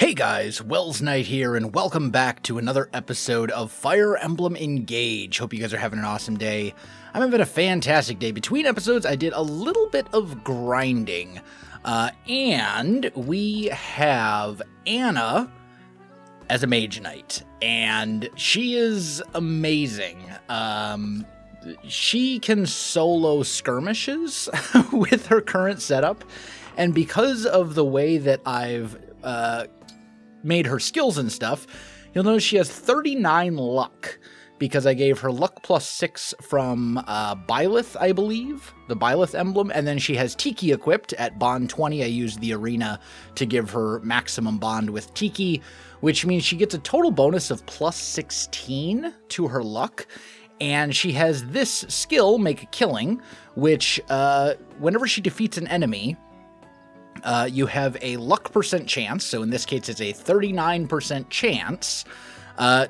Hey guys, Welsknight here, and welcome back to another episode of Fire Emblem Engage. Hope you guys are having an awesome day. I'm having a fantastic day. Between episodes, I did a little bit of grinding, and we have Anna as a mage knight, and she is amazing. She can solo skirmishes with her current setup, and because of the way that I've made her skills and stuff, you'll notice she has 39 luck because I gave her luck plus 6 from Byleth, I believe, the Byleth emblem, and then she has Tiki equipped at bond 20. I used the arena to give her maximum bond with Tiki, which means she gets a total bonus of plus 16 to her luck, and she has this skill, Make a Killing, which whenever she defeats an enemy, you have a luck percent chance, so in this case it's a 39% chance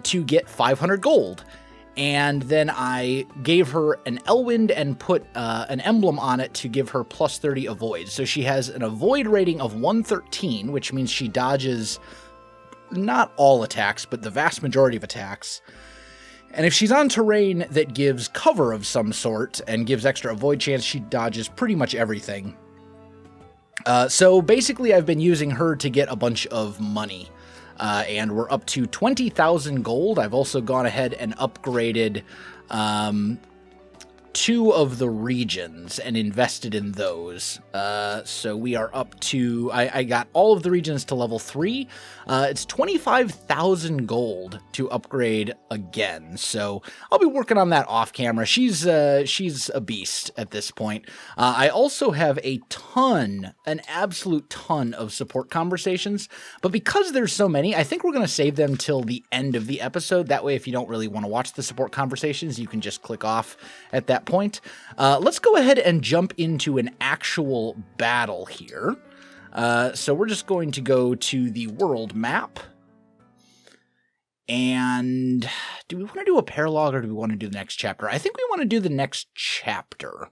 to get 500 gold. And then I gave her an Elwind and put an emblem on it to give her plus 30 avoid. So she has an avoid rating of 113, which means she dodges not all attacks, but the vast majority of attacks. And if she's on terrain that gives cover of some sort and gives extra avoid chance, she dodges pretty much everything. So basically I've been using her to get a bunch of money, and we're up to 20,000 gold. I've also gone ahead and upgraded 2 of the regions and invested in those. So we are up to, I got all of the regions to level 3. It's 25,000 gold to upgrade again. So I'll be working on that off camera. She's a beast at this point. I also have an absolute ton of support conversations, but because there's so many, I think we're going to save them till the end of the episode. That way, if you don't really want to watch the support conversations, you can just click off at that point. Let's go ahead and jump into an actual battle here. So we're just going to go to the world map. And do we want to do a paralog or do we want to do the next chapter? I think we want to do the next chapter,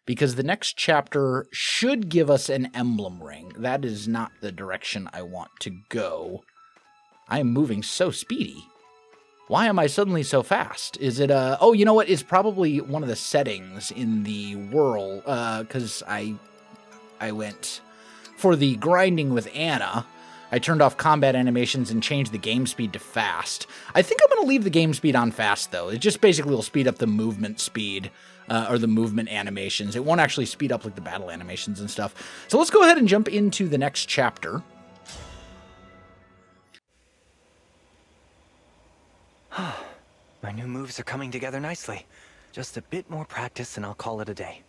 because the next chapter should give us an emblem ring. That is not the direction I want to go. I am moving so speedy. Why am I suddenly so fast? Is it oh, you know what? It's probably one of the settings in the world, because I went for the grinding with Anna. I turned off combat animations and changed the game speed to fast. I think I'm going to leave the game speed on fast, though. It just basically will speed up the movement speed, or the movement animations. It won't actually speed up like the battle animations and stuff. So let's go ahead and jump into the next chapter. My new moves are coming together nicely. Just a bit more practice and I'll call it a day.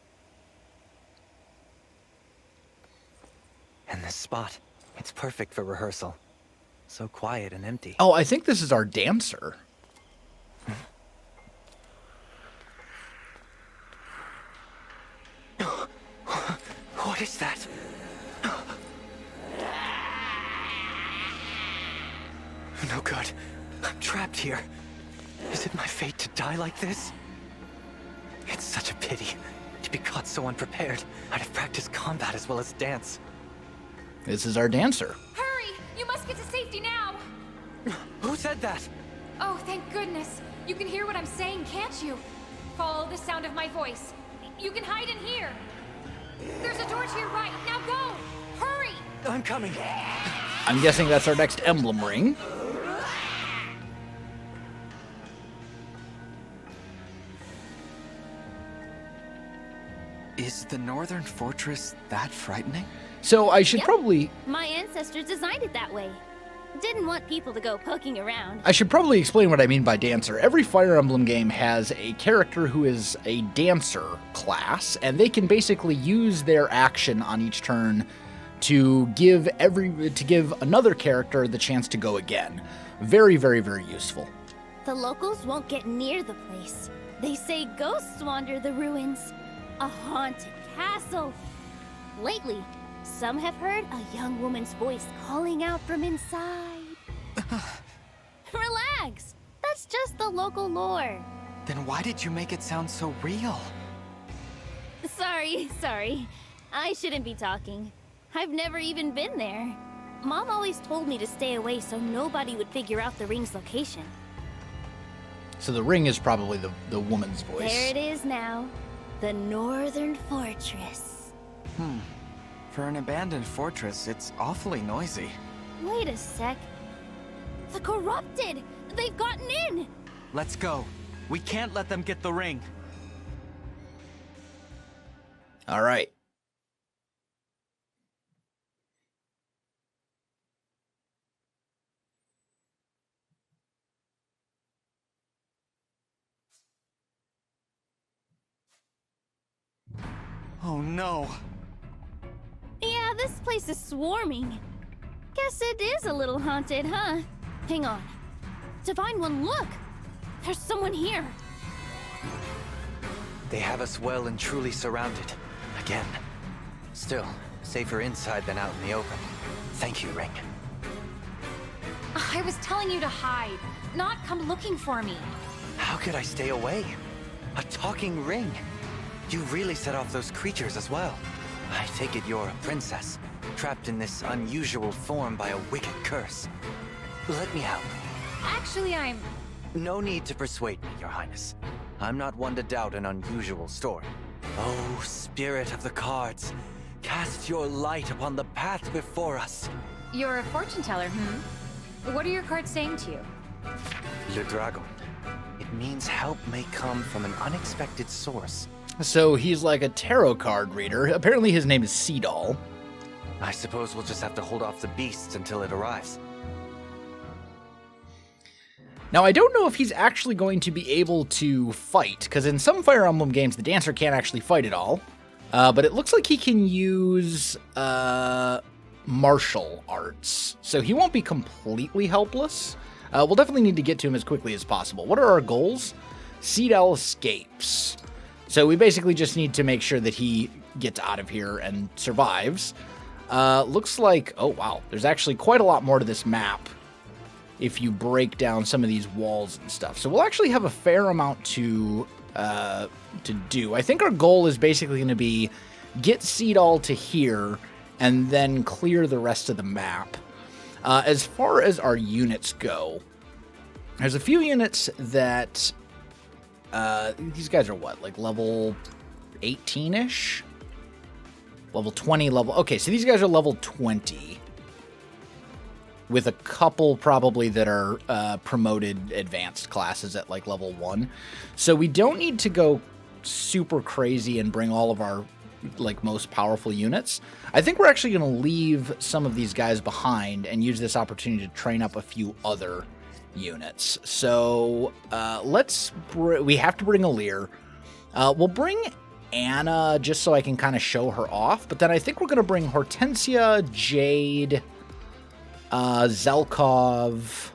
And this spot, it's perfect for rehearsal. So quiet and empty. Oh, I think this is our dancer. What is that? No good. I'm trapped here. Is it my fate to die like this? It's such a pity to be caught so unprepared. I'd have practiced combat as well as dance. This is our dancer. Hurry! You must get to safety now! Who said that? Oh, thank goodness. You can hear what I'm saying, can't you? Follow the sound of my voice. You can hide in here. There's a door to your right. Now go! Hurry! I'm coming. I'm guessing that's our next emblem ring. Is the northern fortress that frightening? So I should probably... My ancestors designed it that way. Didn't want people to go poking around. I should probably explain what I mean by dancer. Every Fire Emblem game has a character who is a dancer class, and they can basically use their action on each turn to give another character the chance to go again. Very, very, very useful. The locals won't get near the place. They say ghosts wander the ruins. A haunted castle. Lately, some have heard a young woman's voice calling out from inside. Relax. That's just the local lore. Then why did you make it sound so real? Sorry. I shouldn't be talking. I've never even been there. Mom always told me to stay away so nobody would figure out the ring's location. So the ring is probably the woman's voice. There it is now. The Northern Fortress. For an abandoned fortress, it's awfully noisy. Wait a sec. The Corrupted! They've gotten in! Let's go. We can't let them get the ring. All right. Oh no. Yeah, this place is swarming. Guess it is a little haunted, huh? Hang on. Divine One, look! There's someone here. They have us well and truly surrounded. Again. Still, safer inside than out in the open. Thank you, Ring. I was telling you to hide, not come looking for me. How could I stay away? A talking ring. You really set off those creatures as well. I take it you're a princess, trapped in this unusual form by a wicked curse. Let me help. Actually, No need to persuade me, Your Highness. I'm not one to doubt an unusual story. Oh, spirit of the cards, cast your light upon the path before us. You're a fortune teller, What are your cards saying to you? Le Dragon. It means help may come from an unexpected source. So he's like a tarot card reader. Apparently his name is Seedall. I suppose we'll just have to hold off the beasts until it arrives. Now, I don't know if he's actually going to be able to fight, because in some Fire Emblem games, the dancer can't actually fight at all. But it looks like he can use martial arts, so he won't be completely helpless. We'll definitely need to get to him as quickly as possible. What are our goals? Seedall escapes. So we basically just need to make sure that he gets out of here and survives. Looks like, oh wow, there's actually quite a lot more to this map if you break down some of these walls and stuff. So we'll actually have a fair amount to do. I think our goal is basically going to be get Seedall to here and then clear the rest of the map. As far as our units go, there's a few units that these guys are what, like level 18-ish? Level 20, level... Okay, so these guys are level 20. With a couple probably that are promoted advanced classes at like level 1. So we don't need to go super crazy and bring all of our like most powerful units. I think we're actually going to leave some of these guys behind and use this opportunity to train up a few other units. So we have to bring Alir. We'll bring Anna just so I can kind of show her off. But then I think we're going to bring Hortensia, Jade... Zelkov.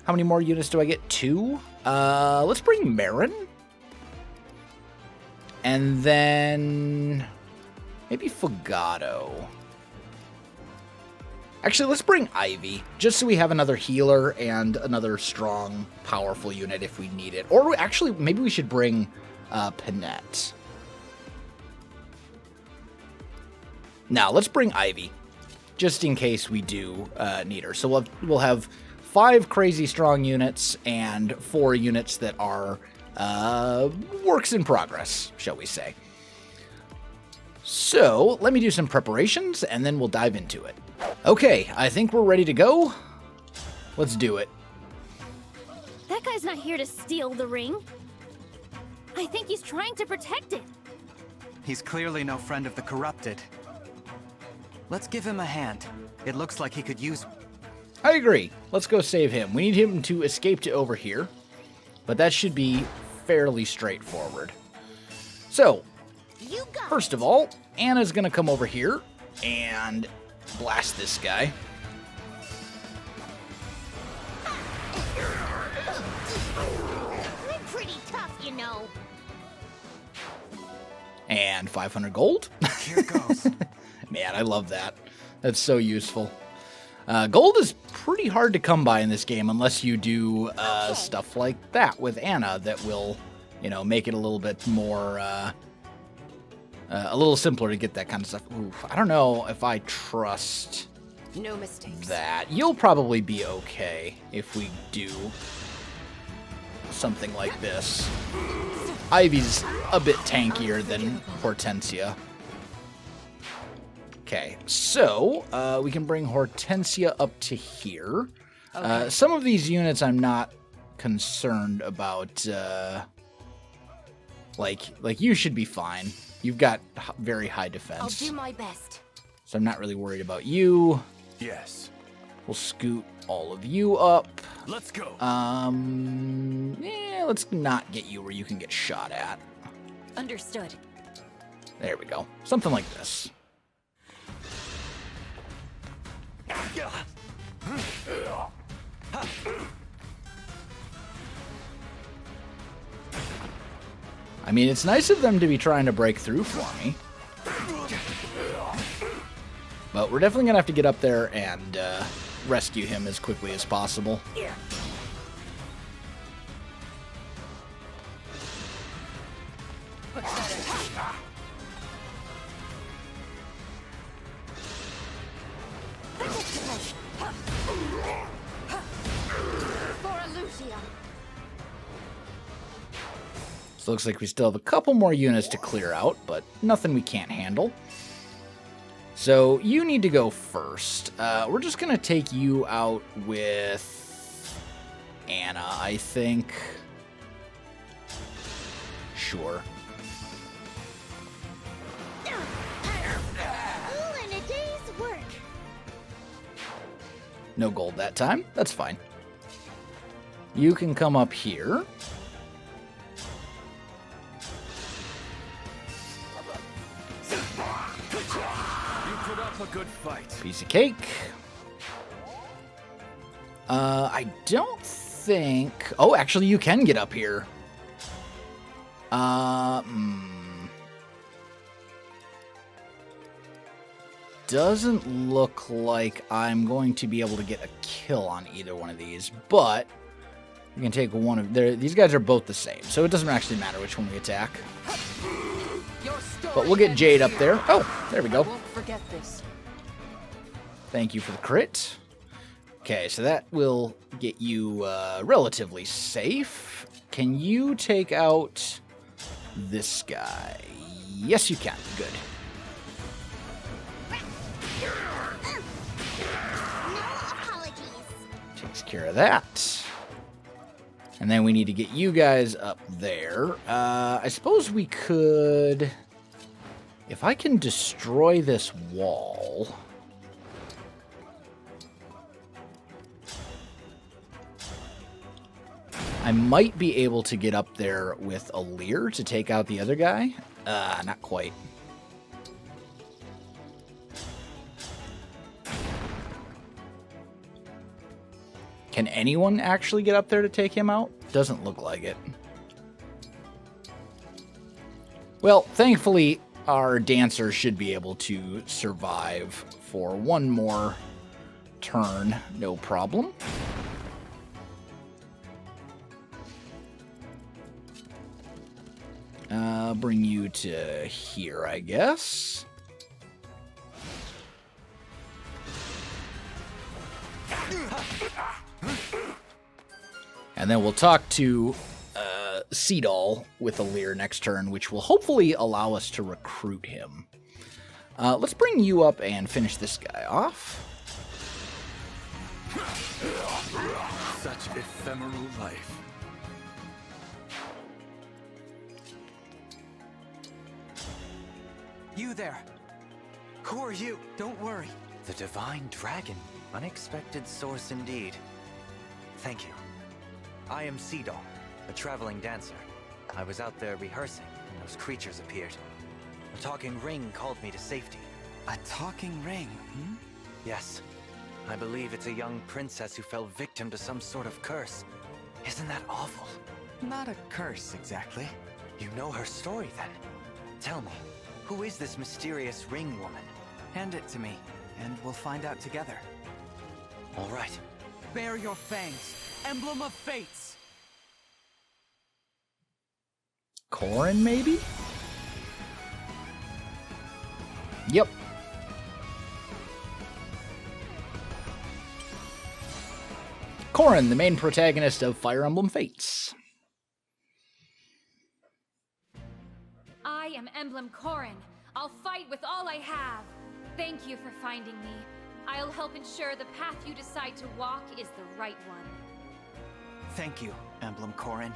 How many more units do I get? 2? Let's bring Marin. And then maybe Fugato. Actually, let's bring Ivy, just so we have another healer and another strong, powerful unit if we need it. Or actually, maybe we should bring Panette. Now, let's bring Ivy, just in case we do need her. So we'll have 5 crazy strong units and 4 units that are works in progress, shall we say. So, let me do some preparations, and then we'll dive into it. Okay, I think we're ready to go. Let's do it. That guy's not here to steal the ring. I think he's trying to protect it. He's clearly no friend of the Corrupted. Let's give him a hand. It looks like he could use... I agree. Let's go save him. We need him to escape to over here, but that should be fairly straightforward. So, first of all, Anna's going to come over here and blast this guy. I'm pretty tough, you know. And 500 gold. Here goes. Man, I love that. That's so useful. Gold is pretty hard to come by in this game unless you do stuff like that with Anna that will, make it a little bit more A little simpler to get that kind of stuff. Oof, I don't know if I trust No mistakes. that. You'll probably be okay if we do something like this. Ivy's a bit tankier than Hortensia. Okay, so we can bring Hortensia up to here. Some of these units I'm not concerned about. Like you should be fine. You've got very high I'll defense, do my best. so I'm not really worried about you. Yes. We'll scoot all of you up. Let's go. Yeah, let's not get you where you can get shot at. Understood. There we go. Something like this. I mean, it's nice of them to be trying to break through for me. But we're definitely going to have to get up there and rescue him as quickly as possible. For Lucia. So it looks like we still have a couple more units to clear out, but nothing we can't handle. So you need to go first. We're just going to take you out with Anna, I think. Sure. All in a day's work. No gold that time. That's fine. You can come up here. You put up a good fight. Piece of cake. I don't think... Oh, actually, you can get up here. Doesn't look like I'm going to be able to get a kill on either one of these, but we can take one of... These guys are both the same, so it doesn't actually matter which one we attack. But we'll get Jade up there. Oh, there we go. Won't forget this. Thank you for the crit. Okay, so that will get you relatively safe. Can you take out this guy? Yes, you can. Good. No apologies. Takes care of that. And then we need to get you guys up there. I suppose we could... If I can destroy this wall... I might be able to get up there with a Lear to take out the other guy. Not quite. Can anyone actually get up there to take him out? Doesn't look like it. Well, thankfully, our dancer should be able to survive for one more turn, no problem. Bring you to here, I guess. And then we'll talk to Seadoll with a Lear next turn, which will hopefully allow us to recruit him. Let's bring you up and finish this guy off. Such ephemeral life. You there. Who are you? Don't worry. The Divine Dragon. Unexpected source indeed. Thank you. I am Seadoll, a traveling dancer. I was out there rehearsing when those creatures appeared. A talking ring called me to safety. A talking ring, hmm? Yes. I believe it's a young princess who fell victim to some sort of curse. Isn't that awful? Not a curse, exactly. You know her story then. Tell me, who is this mysterious ring woman? Hand it to me, and we'll find out together. All right. Bear your fangs, emblem of fates! Corin, maybe? Yep. Corrin, the main protagonist of Fire Emblem Fates. I am Emblem Corrin. I'll fight with all I have. Thank you for finding me. I'll help ensure the path you decide to walk is the right one. Thank you, Emblem Corrin.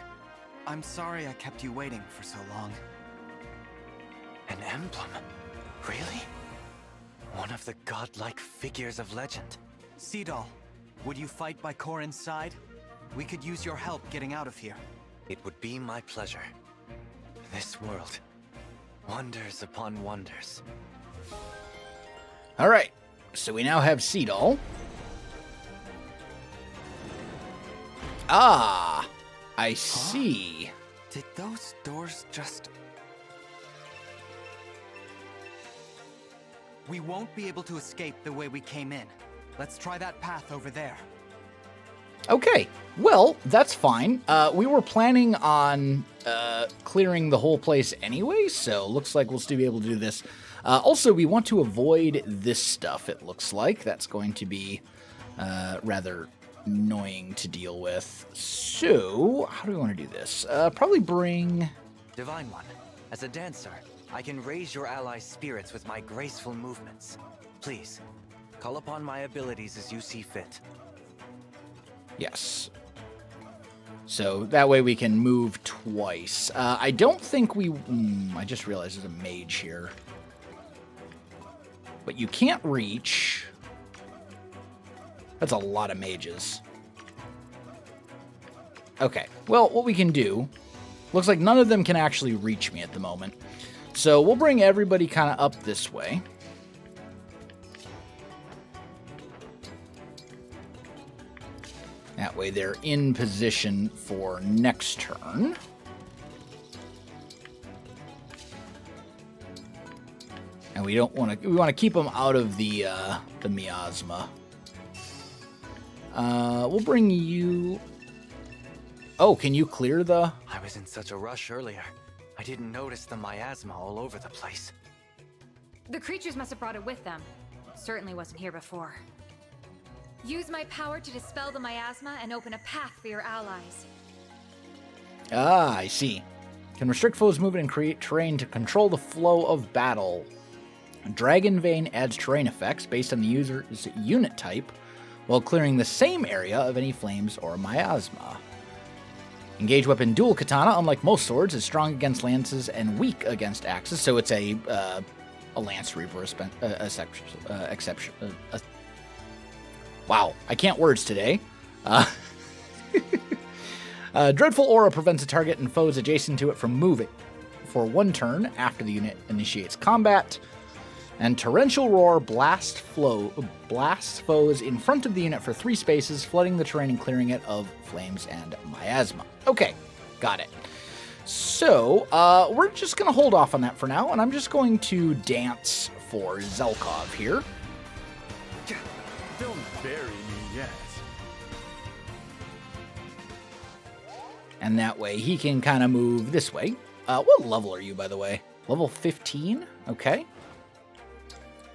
I'm sorry I kept you waiting for so long. An emblem? Really? One of the godlike figures of legend. Seadoll, would you fight by Corrin's side? We could use your help getting out of here. It would be my pleasure. This world, wonders upon wonders. All right, so we now have Seadoll. Ah, I see. Did those doors just... We won't be able to escape the way we came in. Let's try that path over there. Okay, well, that's fine. We were planning on clearing the whole place anyway, so looks like we'll still be able to do this. Also, we want to avoid this stuff, it looks like. That's going to be rather annoying to deal with. So, how do we want to do this? Probably bring... Divine One, as a dancer, I can raise your allies' spirits with my graceful movements. Please, call upon my abilities as you see fit. Yes. So that way we can move twice. I don't think we... I just realized there's a mage here. But you can't reach. That's a lot of mages. Okay. Well, what we can do... Looks like none of them can actually reach me at the moment. So we'll bring everybody kind of up this way. That way they're in position for next turn. And we don't want to... We want to keep them out of the miasma. We'll bring you... Oh, can you clear the... I was in such a rush earlier. I didn't notice the miasma all over the place. The creatures must have brought it with them. It certainly wasn't here before. Use my power to dispel the miasma and open a path for your allies. Ah, I see. Can restrict foes' movement and create terrain to control the flow of battle. Dragon Vein adds terrain effects based on the user's unit type, while clearing the same area of any flames or miasma. Engage weapon dual katana, unlike most swords, is strong against lances and weak against axes, so it's a lance reaper exception. Wow, I can't words today. Dreadful Aura prevents a target and foes adjacent to it from moving for 1 turn after the unit initiates combat. And Torrential Roar blasts foes in front of the unit for 3 spaces, flooding the terrain and clearing it of flames and miasma. Okay, got it. So, we're just going to hold off on that for now, and I'm just going to dance for Zelkov here. Don't bury me yet. And that way he can kind of move this way. What level are you, by the way? Level 15? Okay.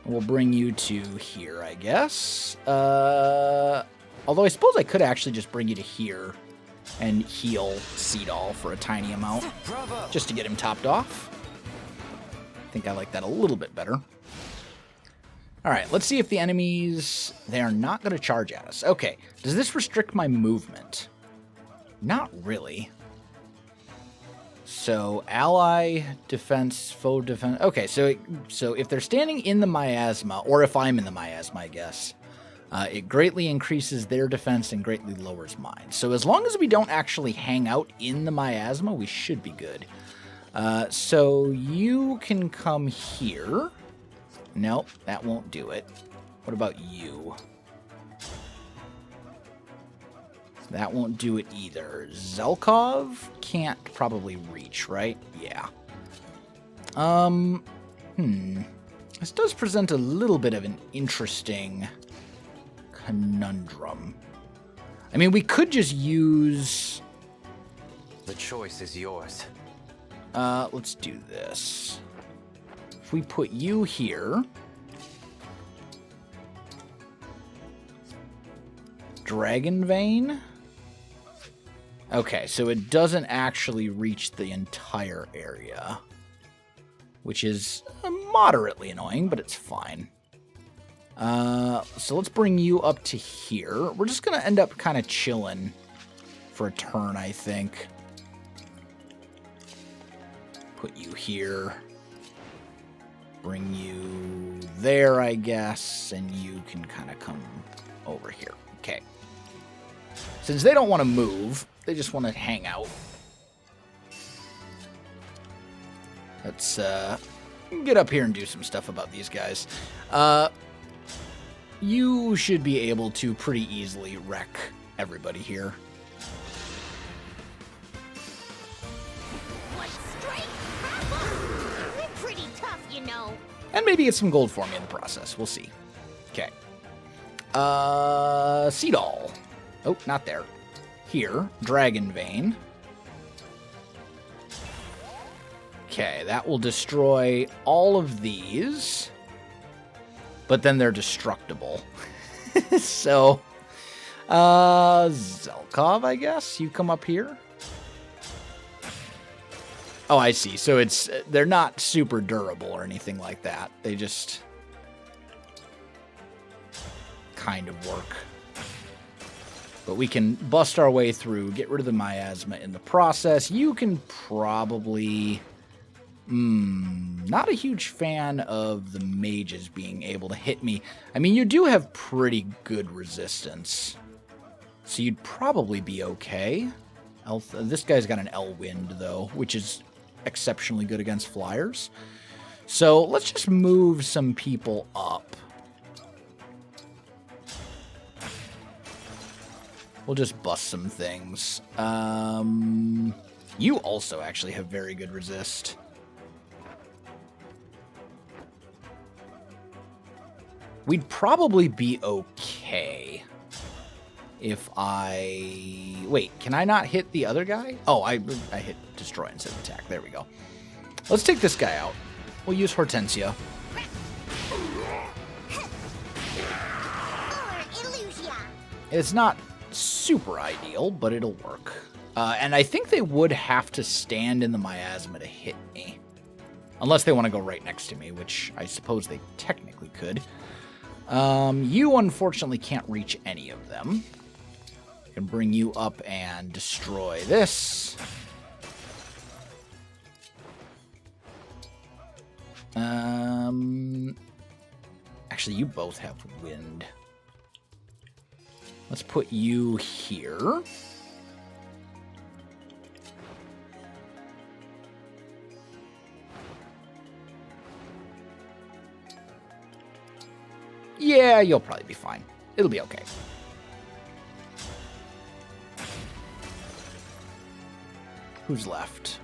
We'll bring you to here, I guess. Although I suppose I could actually just bring you to here and heal Seadoll for a tiny amount. Bravo. Just to get him topped off. I think I like that a little bit better. Alright, let's see if the enemies... They are not going to charge at us. Okay, does this restrict my movement? Not really. So, ally, defense, foe defense... Okay, so if they're standing in the miasma, or if I'm in the miasma, I guess, it greatly increases their defense and greatly lowers mine. So as long as we don't actually hang out in the miasma, we should be good. So you can come here. Nope, that won't do it. What about you? That won't do it either. Zelkov can't probably reach, right? Yeah. This does present a little bit of an interesting conundrum. I mean, we could just use... The choice is yours. Let's do this. If we put you here... Dragon Vein? Okay, so it doesn't actually reach the entire area, which is moderately annoying, but it's fine. So let's bring you up to here. We're just going to end up kind of chilling for a turn, I think. Put you here. Bring you there, I guess, and you can kind of come over here. Okay. Since they don't want to move, they just want to hang out. Let's get up here and do some stuff about these guys. You should be able to pretty easily wreck everybody here. What straight? I'm pretty tough, you know. And maybe get some gold for me in the process. We'll see. Okay. Seedall. Oh, not there. Here. Dragon Vein. Okay, that will destroy all of these. But then they're destructible. So, Zelkov, I guess? You come up here? Oh, I see. So they're not super durable or anything like that. They just kind of work. But we can bust our way through, get rid of the miasma in the process. You can probably... not a huge fan of the mages being able to hit me. I mean, you do have pretty good resistance. So you'd probably be okay. This guy's got an L-Wind, though, which is exceptionally good against flyers. So let's just move some people up. We'll just bust some things. You also actually have very good resist. We'd probably be okay if I... Wait, can I not hit the other guy? Oh, I hit destroy instead of attack. There we go. Let's take this guy out. We'll use Hortensia. It's not super ideal, but it'll work. And I think they would have to stand in the miasma to hit me. Unless they want to go right next to me, which I suppose they technically could. You unfortunately can't reach any of them. I can bring you up and destroy this. Actually, you both have wind. Let's put you here. Yeah, you'll probably be fine. It'll be okay. Who's left?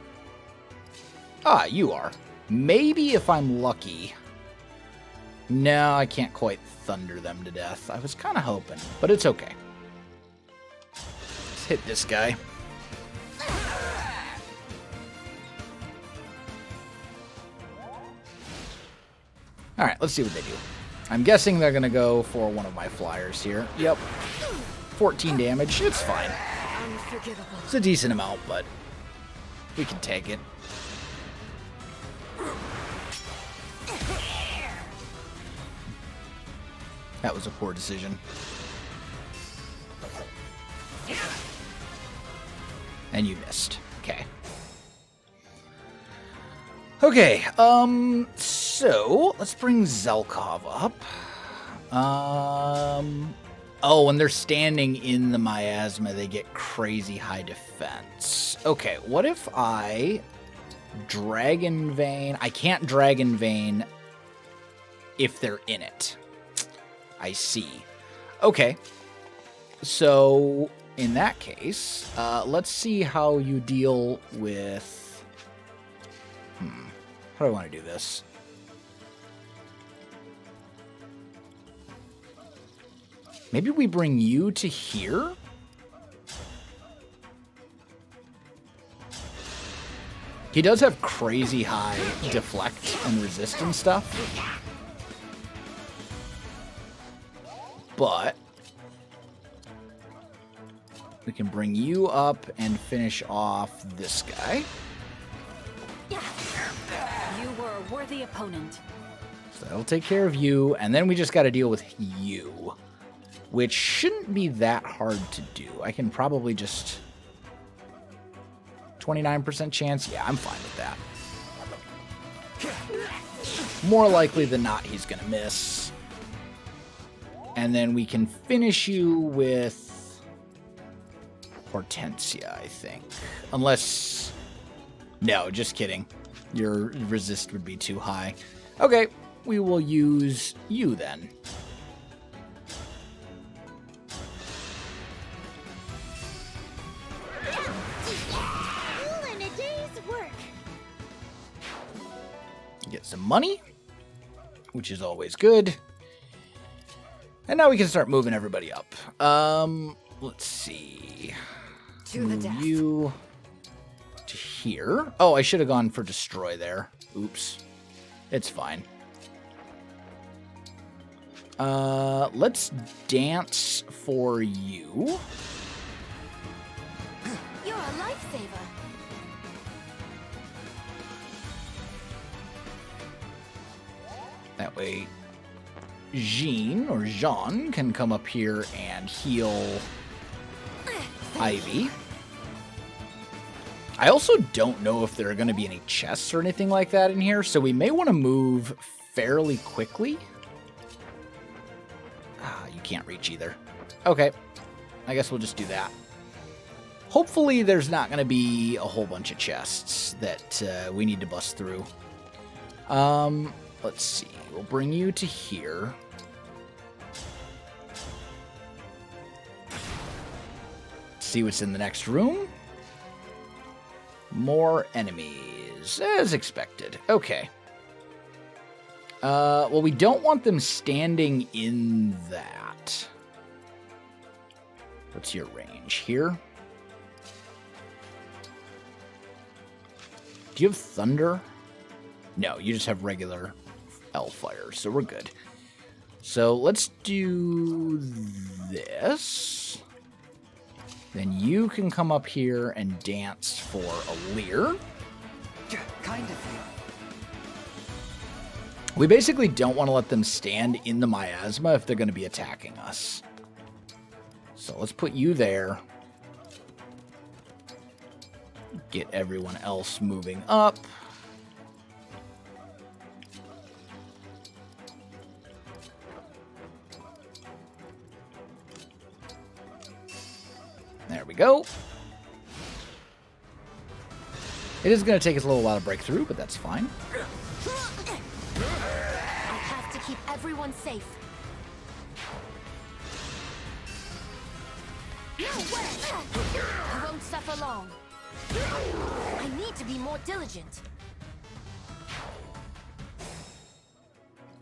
Ah, you are. Maybe if I'm lucky. No, I can't quite thunder them to death. I was kind of hoping, but it's okay. Let's hit this guy. All right, let's see what they do. I'm guessing they're going to go for one of my flyers here. Yep. 14 damage. It's fine. It's a decent amount, but we can take it. That was a poor decision. And you missed. Okay. Okay, so let's bring Zelkov up. Oh, when they're standing in the miasma, they get crazy high defense. Okay, what if I Dragon Vein? I can't Dragon Vein if they're in it. I see. Okay, so in that case, let's see how you deal with... How do I want to do this? Maybe we bring you to here? He does have crazy high deflect and resist and stuff. But we can bring you up and finish off this guy. You were a worthy opponent. So that'll take care of you, and then we just got to deal with you, which shouldn't be that hard to do. I can probably just... 29% chance? Yeah, I'm fine with that. More likely than not, he's going to miss. And then we can finish you with Hortensia, I think. Unless... No, just kidding. Your resist would be too high. Okay, we will use you then. And a day's work. Get some money, which is always good. And now we can start moving everybody up. Let's see. To the death. You to here. Oh, I should have gone for destroy there. Oops. It's fine. Let's dance for you. You're a lifesaver. That way Jean or Jean can come up here and heal Ivy. I also don't know if there are going to be any chests or anything like that in here, so we may want to move fairly quickly. Ah, you can't reach either. Okay, I guess we'll just do that. Hopefully there's not going to be a whole bunch of chests that we need to bust through. Let's see. We'll bring you to here. See what's in the next room. More enemies, as expected. Okay. Well, we don't want them standing in that. What's your range here? Do you have thunder? No, you just have regular Hellfire, so we're good. So let's do this. Then you can come up here and dance for a leer. Kind of you. We basically don't want to let them stand in the miasma if they're going to be attacking us. So let's put you there. Get everyone else moving up. There we go. It is going to take us a little while to break through, but that's fine. I have to keep everyone safe. No way! I won't suffer long. I need to be more diligent.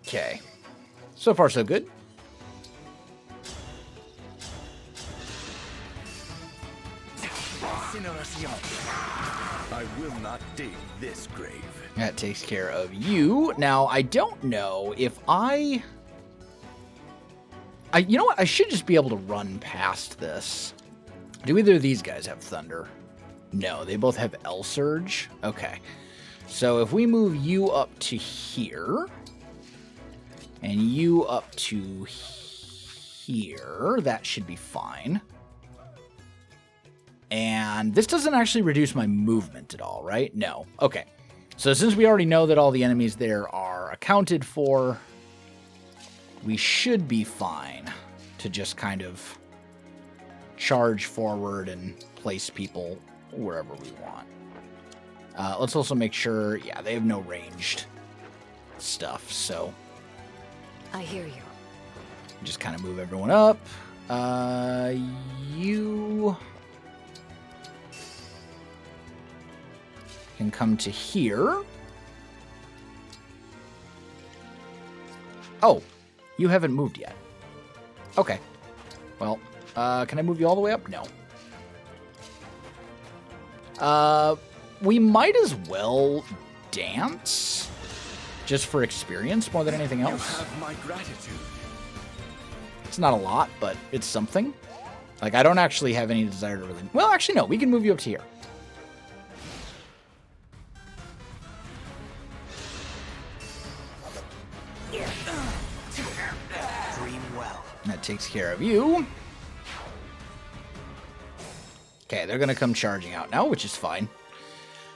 Okay. So far, so good. I will not dig this grave. That takes care of you. Now, I don't know if you know what? I should just be able to run past this. Do either of these guys have thunder? No, they both have L Surge. Okay. So if we move you up to here, and you up to here, that should be fine. And this doesn't actually reduce my movement at all, right? No. Okay. So since we already know that all the enemies there are accounted for, we should be fine to just kind of charge forward and place people wherever we want. Let's also make sure, yeah, they have no ranged stuff, so I hear you. just kind of move everyone up. You can come to here. Oh, you haven't moved yet. Okay. Well, can I move you all the way up? No. We might as well dance, just for experience more than anything You else. have my gratitude. It's not a lot, but it's something. Like, I don't actually have any desire to really... Well, actually, no. We can move you up to here. Dream well. That takes care of you. Okay, they're going to come charging out now, which is fine.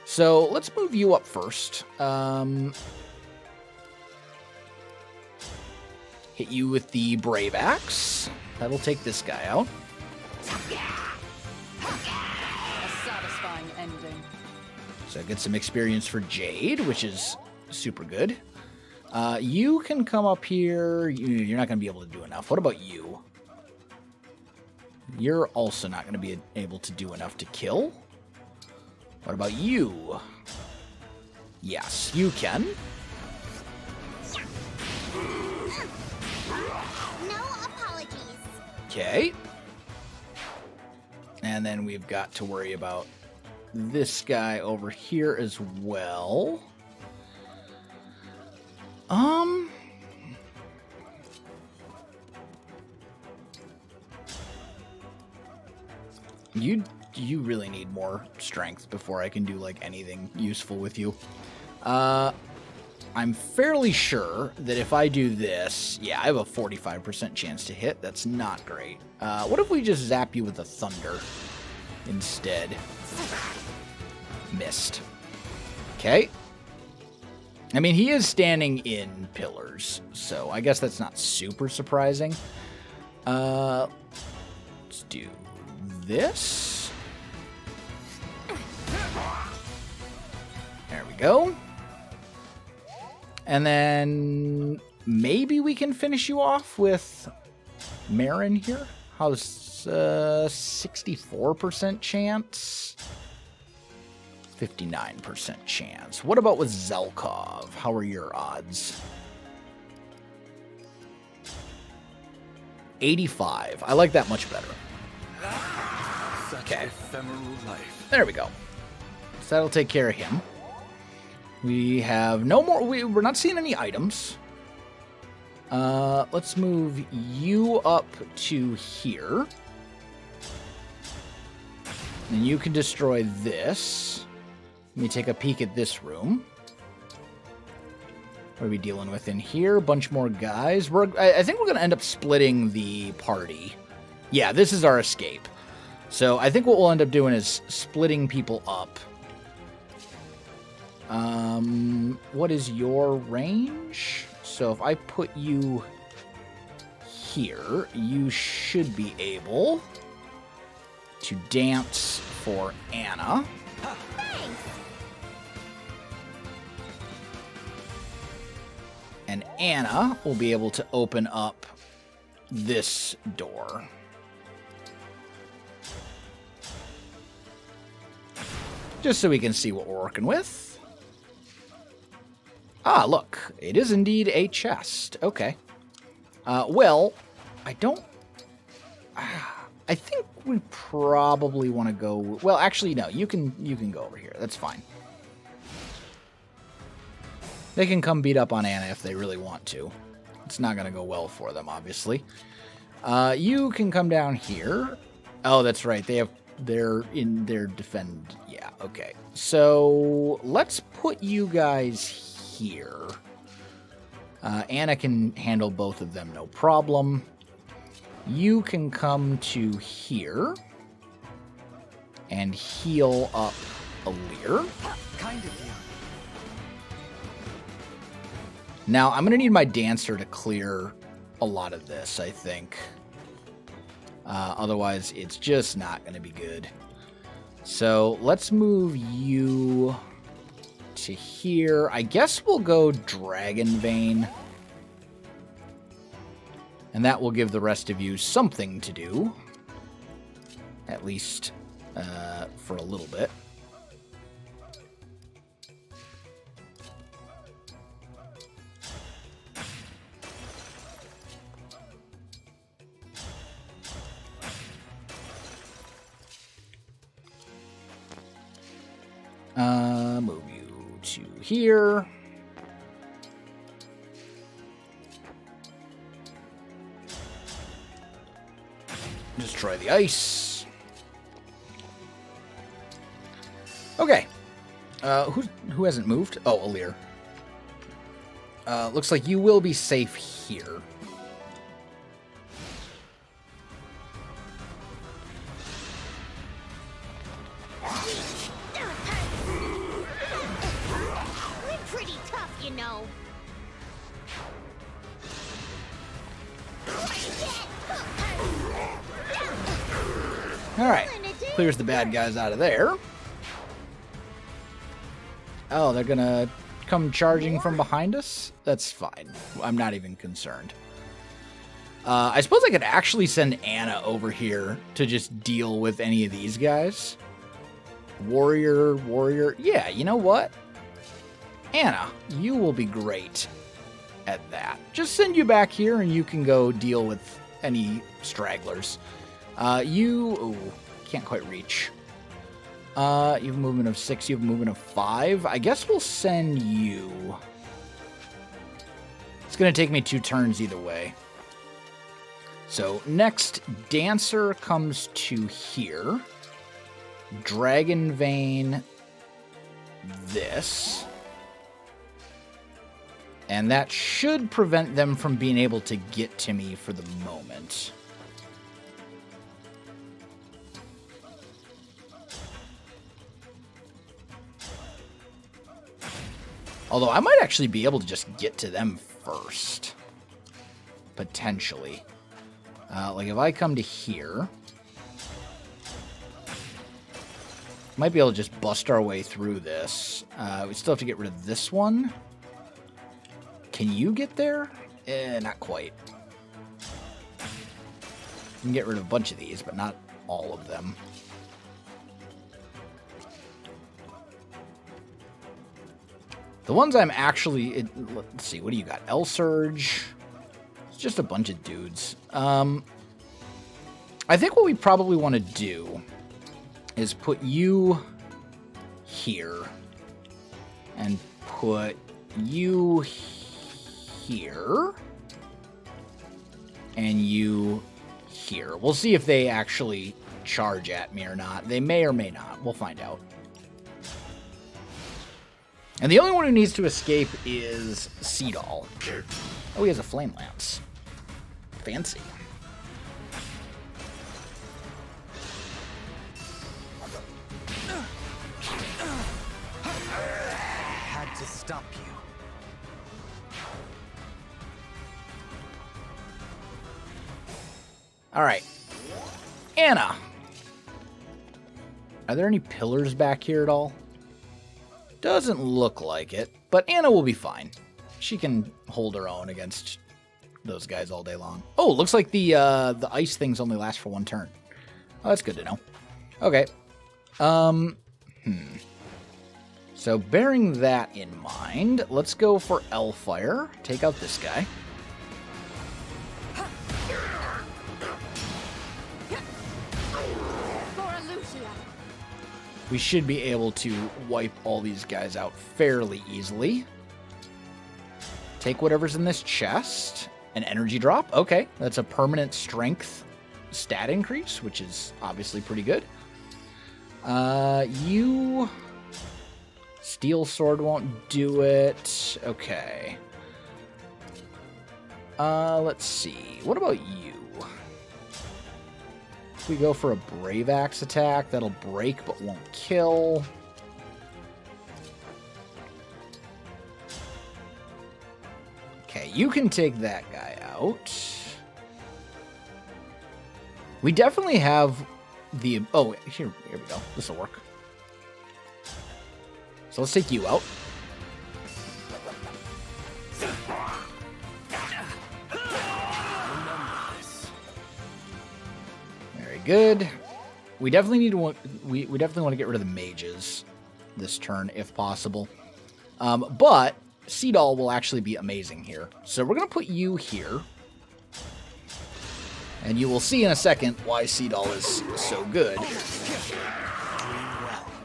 So let's move you up first. Hit you with the Brave Axe. That'll take this guy out. A satisfying ending. So get some experience for Jade, which is super good. You can come up here. You're not going to be able to do enough. What about you? You're also not going to be able to do enough to kill. What about you? Yes, you can. No apologies. Okay. And then we've got to worry about this guy over here as well. You really need more strength before I can do like anything useful with you. I'm fairly sure that if I do this, yeah, I have a 45% chance to hit. That's not great. What if we just zap you with the thunder instead? Missed. Okay. I mean, he is standing in pillars, so I guess that's not super surprising. Let's do this. There we go. And then maybe we can finish you off with Marin here. How's 64% chance? 59% chance. What about with Zelkov? How are your odds? 85. I like that much better. Such Okay. ephemeral life. There we go. So that'll take care of him. We have no more. We're not seeing any items. Let's move you up to here. And you can destroy this. Let me take a peek at this room. What are we dealing with in here? A bunch more guys. I think we're going to end up splitting the party. Yeah, this is our escape. So I think what we'll end up doing is splitting people up. What is your range? So if I put you here, you should be able to dance for Anna. And Anna will be able to open up this door. Just so we can see what we're working with. Ah, look. It is indeed a chest. Okay. Well, I don't... I think we probably want to go... Well, actually, no. You can go over here. That's fine. They can come beat up on Anna if they really want to. It's not going to go well for them, obviously. You can come down here. Oh, that's right. They're in their defend. Yeah, okay. So let's put you guys here. Anna can handle both of them, no problem. You can come to here and heal up Alir. Kind of you. Now, I'm going to need my dancer to clear a lot of this, I think. Otherwise, it's just not going to be good. So, let's move you to here. I guess we'll go Dragon Vein. And that will give the rest of you something to do. At least for a little bit. Move you to here. Destroy the ice. Okay. Who hasn't moved? Oh, Alir. Looks like you will be safe here. We're pretty tough, you know. Alright. Clears the bad guys out of there. Oh, they're gonna come charging from behind us? That's fine. I'm not even concerned. I suppose I could actually send Anna over here to just deal with any of these guys. Warrior. Yeah, you know what? Anna, you will be great at that. Just send you back here and you can go deal with any stragglers. Ooh, can't quite reach. You have a movement of 6, you have a movement of 5. I guess we'll send you. It's going to take me 2 turns either way. So next, Dancer comes to here. Dragon Vein, this. And that should prevent them from being able to get to me for the moment. Although I might actually be able to just get to them first. Potentially. Like if I come to here, might be able to just bust our way through this. We still have to get rid of this one. Can you get there? Not quite. You can get rid of a bunch of these, but not all of them. The ones I'm actually... let's see, what do you got? L-Surge. It's just a bunch of dudes. I think what we probably want to do is put you here. And put you here. And you here. We'll see if they actually charge at me or not. They may or may not. We'll find out. And the only one who needs to escape is Seedall. Oh, he has a flame lance. Fancy. Had to stop you. All right. Anna. Are there any pillars back here at all? Doesn't look like it, but Anna will be fine. She can hold her own against those guys all day long. Oh, looks like the ice things only last for 1 turn. Oh, that's good to know. Okay. So bearing that in mind, let's go for Hellfire. Take out this guy. We should be able to wipe all these guys out fairly easily. Take whatever's in this chest. An energy drop. Okay, that's a permanent strength stat increase, which is obviously pretty good. You... Steel Sword won't do it. Okay. Let's see. What about you? If we go for a Brave Axe attack, that'll break but won't kill. Okay, you can take that guy out. We definitely have the... Oh, here we go. This will work. So let's take you out. Very good. We definitely need to we definitely want to get rid of the mages this turn if possible. But Seedall will actually be amazing here. So we're going to put you here. And you will see in a second why Seedall is so good.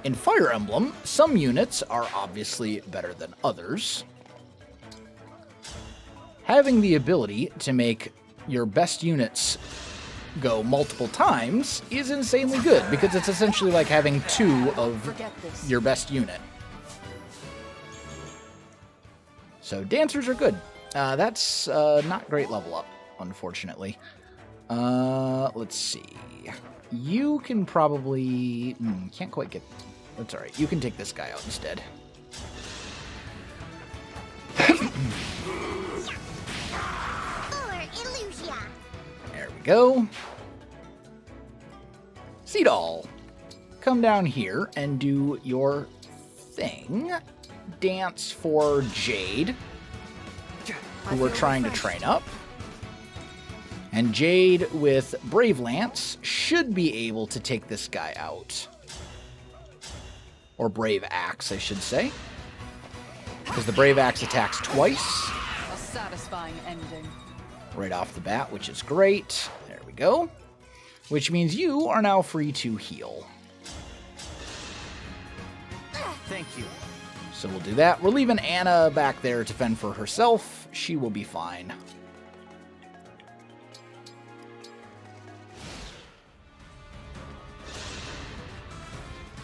In Fire Emblem, some units are obviously better than others. Having the ability to make your best units go multiple times is insanely good, because it's essentially like having 2 of your best unit. So dancers are good. That's not great level up, unfortunately. Let's see. You can probably... can't quite get... That's alright. You can take this guy out instead. There we go. Seadoll, come down here and do your thing. Dance for Jade, who we're trying to train up. And Jade with Brave Lance should be able to take this guy out. Or Brave Axe, I should say. Because the Brave Axe attacks twice. A satisfying ending. Right off the bat, which is great. There we go. Which means you are now free to heal. Thank you. So we'll do that. We're leaving Anna back there to fend for herself. She will be fine.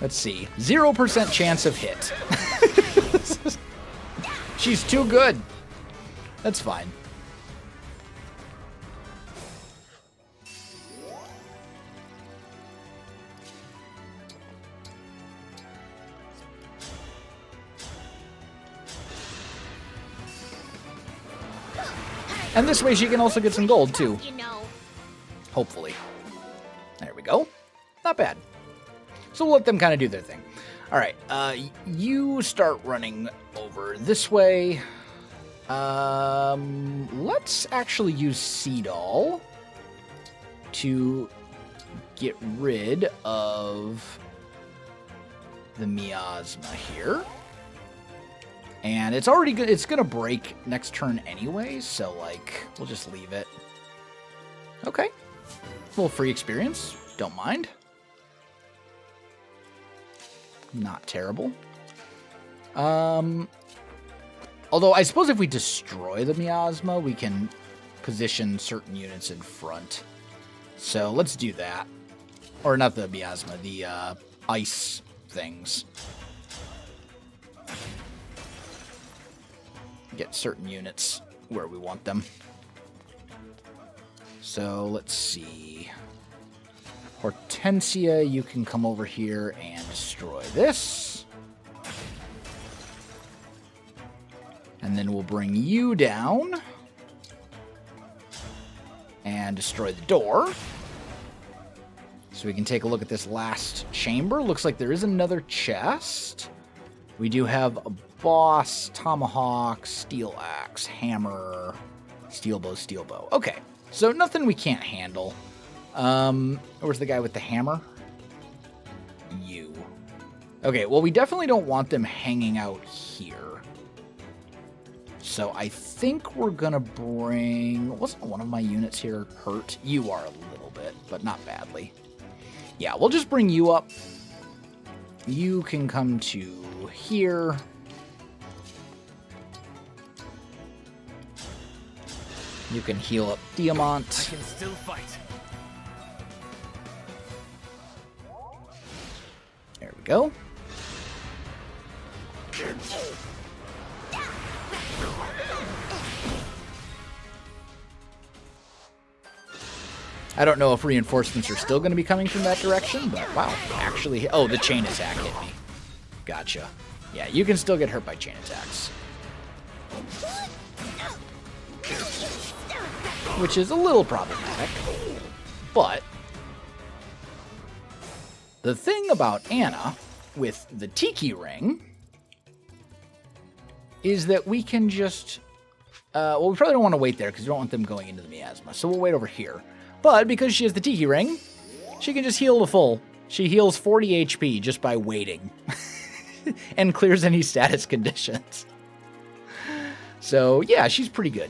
Let's see. 0% chance of hit. She's too good. That's fine. And this way she can also get some gold, too. Hopefully. There we go. Not bad. So we'll let them kind of do their thing. All right. You start running over this way. Let's actually use Seadoll to get rid of the miasma here. And it's already good. It's going to break next turn anyway, so, like, we'll just leave it. Okay. A little free experience. Don't mind. Not terrible. Although, I suppose if we destroy the miasma, we can position certain units in front. So, let's do that. Or not the miasma, the ice things. Get certain units where we want them. So let's see. Hortensia, you can come over here and destroy this. And then we'll bring you down and destroy the door. So we can take a look at this last chamber. Looks like there is another chest. We do have a boss, tomahawk, steel axe, hammer, steel bow. Okay, so nothing we can't handle. Where's the guy with the hammer? You. Okay, well, we definitely don't want them hanging out here. So I think we're gonna bring... Wasn't one of my units here hurt? You are a little bit, but not badly. Yeah, we'll just bring you up. You can come to here. You can heal up Diamant. I can still fight. There we go. I don't know if reinforcements are still going to be coming from that direction, but wow, actually... Oh, the chain attack hit me. Gotcha. Yeah, you can still get hurt by chain attacks. Which is a little problematic, but... The thing about Anna, with the Tiki Ring, is that we can just... well, we probably don't want to wait there, because we don't want them going into the miasma, so we'll wait over here. But because she has the Tiki Ring, she can just heal to full. She heals 40 HP just by waiting. And clears any status conditions. So, yeah, she's pretty good.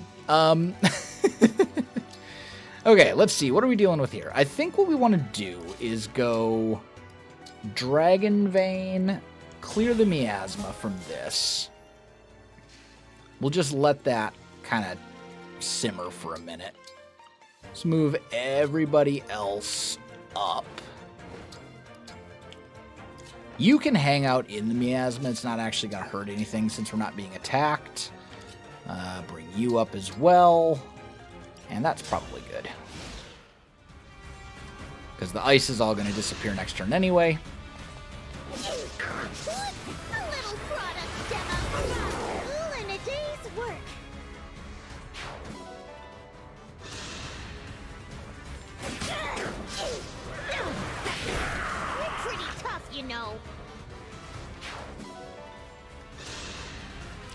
Okay, let's see. What are we dealing with here? I think what we want to do is go Dragon Vein, clear the miasma from this. We'll just let that kind of simmer for a minute. Let's move everybody else up. You can hang out in the miasma. It's not actually going to hurt anything since we're not being attacked. Bring you up as well. And that's probably good. Because the ice is all going to disappear next turn anyway. A little product demo. All in a day's work. You're pretty tough, you know.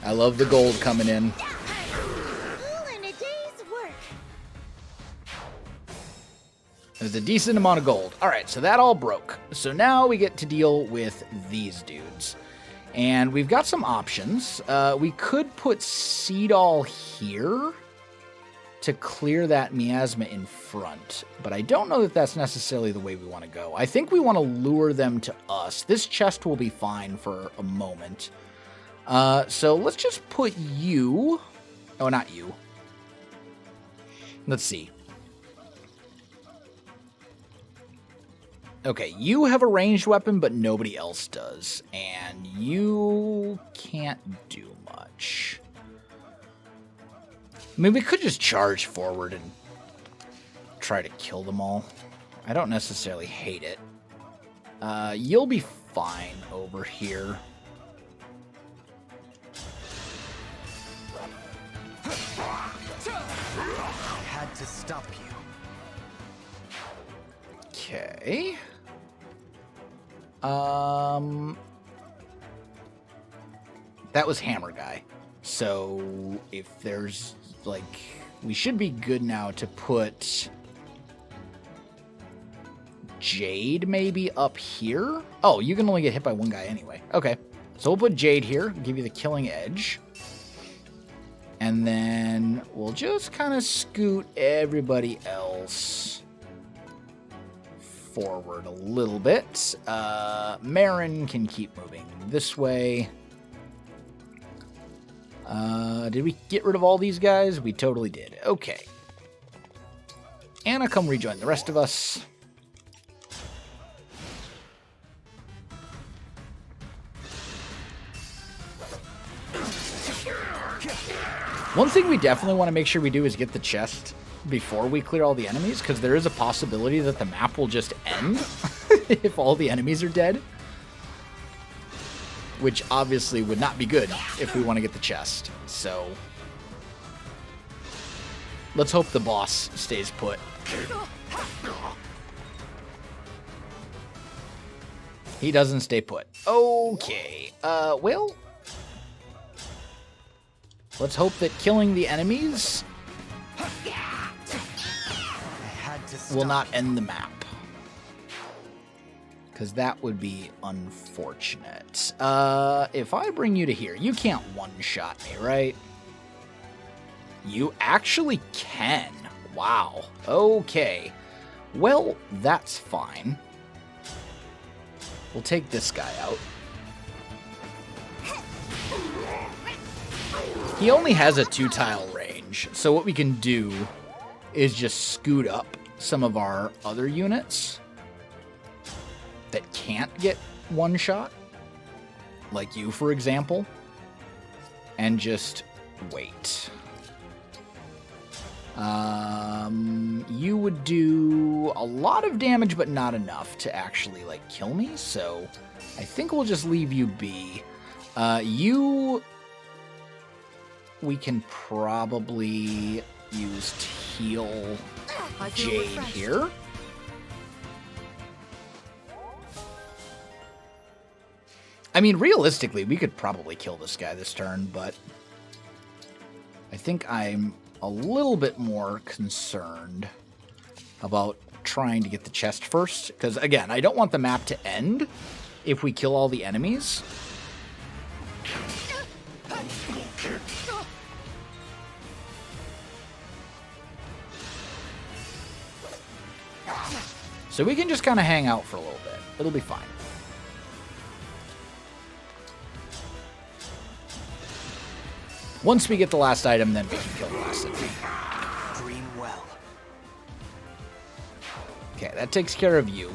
I love the gold coming in. All in a day's work. There's a decent amount of gold. All right, so that all broke. So now we get to deal with these dudes. And we've got some options. We could put Seedall here to clear that miasma in front. But I don't know that that's necessarily the way we want to go. I think we want to lure them to us. This chest will be fine for a moment. So let's just put you... Oh, not you. Let's see. Okay, you have a ranged weapon, but nobody else does. And you can't do much. I mean, we could just charge forward and try to kill them all. I don't necessarily hate it. You'll be fine over here. I had to stop you. Okay. That was Hammer Guy. So if there's like, we should be good now to put Jade maybe up here. Oh, you can only get hit by one guy anyway. Okay. So we'll put Jade here, give you the killing edge. And then we'll just kind of scoot everybody else forward a little bit. Marin can keep moving this way. Did we get rid of all these guys? We totally did. Okay. Anna, come rejoin the rest of us. One thing we definitely want to make sure we do is get the chest before we clear all the enemies, because there is a possibility that the map will just end if all the enemies are dead. Which obviously would not be good if we want to get the chest. So let's hope the boss stays put. He doesn't stay put. Okay. Well, let's hope that killing the enemies will not end the map. Because that would be unfortunate. If I bring you to here, you can't one-shot me, right? You actually can. Wow. Okay. Well, that's fine. We'll take this guy out. He only has a 2-tile range, so what we can do is just scoot up some of our other units that can't get one shot, like you, for example, and just wait. You would do a lot of damage, but not enough to actually, like, kill me, so I think we'll just leave you be. We can probably use to heal Jade here. I mean, realistically, we could probably kill this guy this turn, but I think I'm a little bit more concerned about trying to get the chest first, because, again, I don't want the map to end if we kill all the enemies. So we can just kind of hang out for a little bit. It'll be fine. Once we get the last item, then we can kill the last enemy. Dream well. Okay, that takes care of you.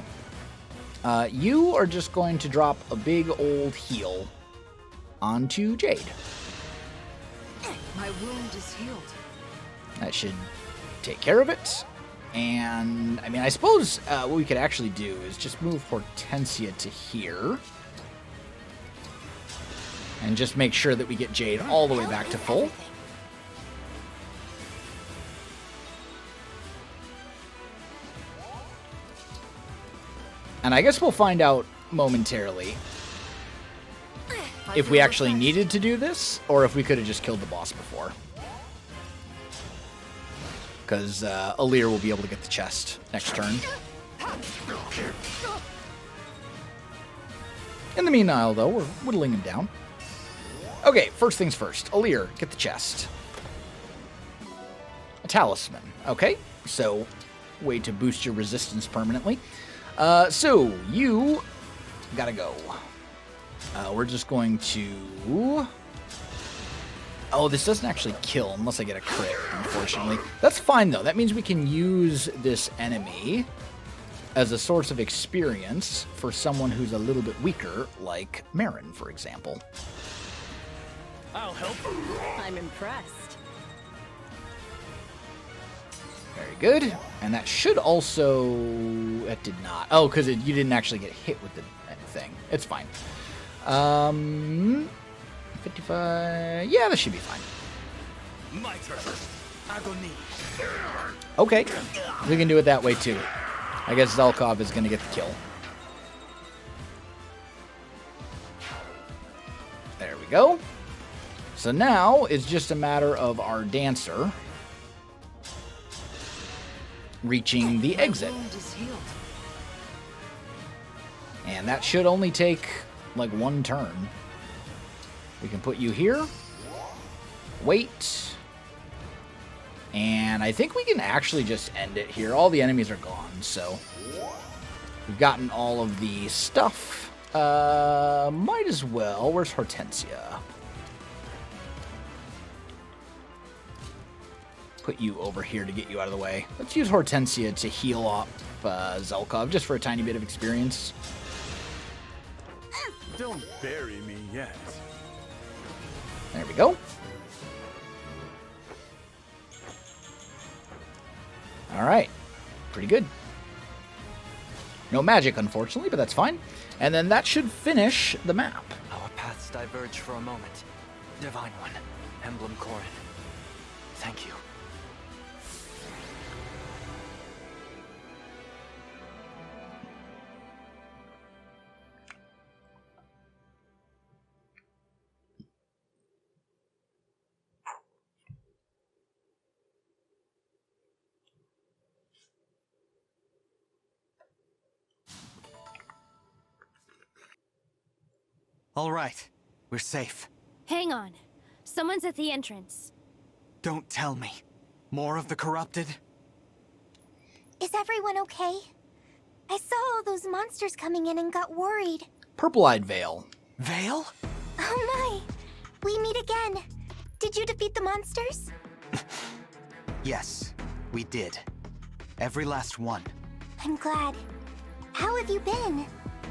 You are just going to drop a big old heal onto Jade. My wound is healed. That should take care of it. And, I mean, I suppose what we could actually do is just move Hortensia to here. And just make sure that we get Jade all the way back to full. And I guess we'll find out momentarily if we actually needed to do this, or if we could have just killed the boss before. Because Alear will be able to get the chest next turn. In the meanwhile, though, we're whittling him down. Okay, first things first. Alear, get the chest. A talisman. Okay, so way to boost your resistance permanently. So, you gotta go. We're just going to... Oh, this doesn't actually kill unless I get a crit, unfortunately. That's fine, though. That means we can use this enemy as a source of experience for someone who's a little bit weaker, like Marin, for example. I'll help. I'm impressed. Very good. And that should also... That did not. Oh, because you didn't actually get hit with the thing. It's fine. 55... Yeah, this should be fine. My turn. Agony. Okay. We can do it that way, too. I guess Zelkov is going to get the kill. There we go. So now it's just a matter of our dancer reaching the exit. My wound is healed. And that should only take like one turn. We can put you here. Wait. And I think we can actually just end it here. All the enemies are gone, so we've gotten all of the stuff. Might as well. Where's Hortensia? Put you over here to get you out of the way. Let's use Hortensia to heal up Zelkov, just for a tiny bit of experience. Don't bury me yet. There we go. Alright. Pretty good. No magic, unfortunately, but that's fine. And then that should finish the map. Our paths diverge for a moment. Divine One, Emblem Corin. Thank you. All right, we're safe. Hang on. Someone's at the entrance. Don't tell me. More of the corrupted? Is everyone okay? I saw all those monsters coming in and got worried. Purple-eyed Veil. Veil? Oh my! We meet again. Did you defeat the monsters? Yes, we did. Every last one. I'm glad. How have you been?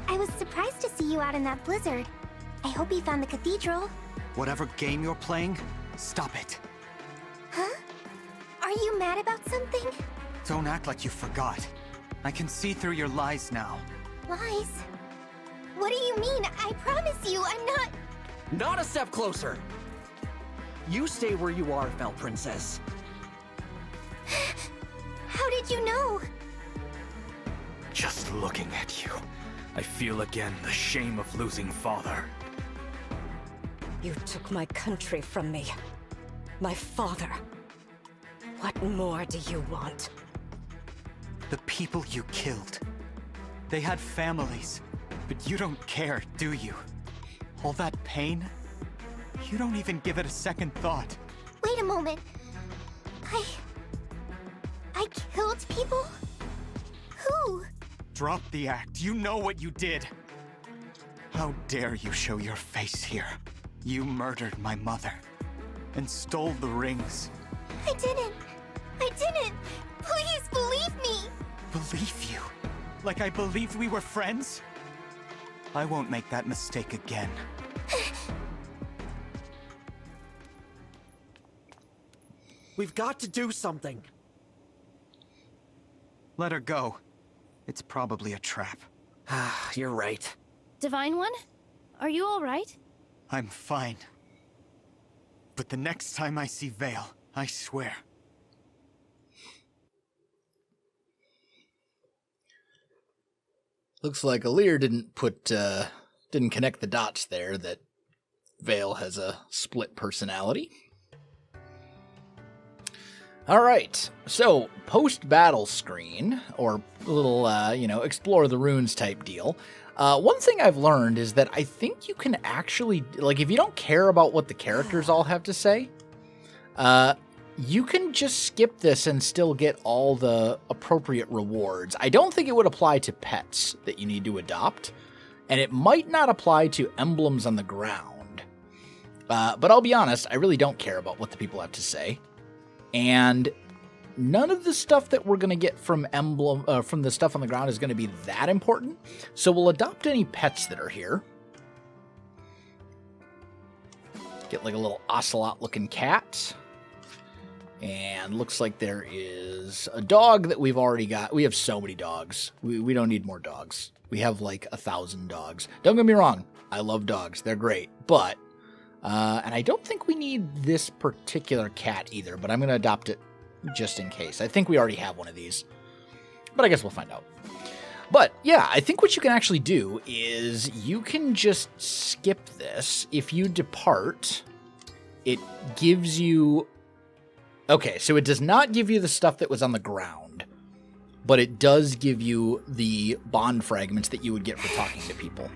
I was surprised to see you out in that blizzard. I hope you found the cathedral. Whatever game you're playing, stop it. Huh? Are you mad about something? Don't act like you forgot. I can see through your lies now. Lies? What do you mean? I promise you, I'm not... Not a step closer! You stay where you are, Fell Princess. How did you know? Just looking at you, I feel again the shame of losing father. You took my country from me. My father. What more do you want? The people you killed. They had families, but you don't care, do you? All that pain? You don't even give it a second thought. Wait a moment. I killed people? Who? Drop the act. You know what you did. How dare you show your face here? You murdered my mother. and stole the rings. I didn't. Please believe me. Believe you? Like I believed we were friends? I won't make that mistake again. We've got to do something. Let her go. It's probably a trap. Ah, you're right. Divine One? Are you alright? I'm fine. But the next time I see Vale, I swear. Looks like Alir didn't connect the dots there that Vale has a split personality. All right, so post-battle screen, or a little, explore the runes type deal. One thing I've learned is that I think you can actually, like, if you don't care about what the characters all have to say, you can just skip this and still get all the appropriate rewards. I don't think it would apply to pets that you need to adopt, and it might not apply to emblems on the ground. But I'll be honest, I really don't care about what the people have to say. And none of the stuff that we're going to get from from the stuff on the ground is going to be that important. So we'll adopt any pets that are here. Get like a little ocelot-looking cat. And looks like there is a dog that we've already got. We have so many dogs. We don't need more dogs. We have like 1,000 dogs. Don't get me wrong. I love dogs. They're great. But, and I don't think we need this particular cat either, but I'm going to adopt it just in case. I think we already have one of these, but I guess we'll find out. But yeah, I think what you can actually do is you can just skip this. If you depart, it gives you... Okay, so it does not give you the stuff that was on the ground, but it does give you the bond fragments that you would get for talking to people.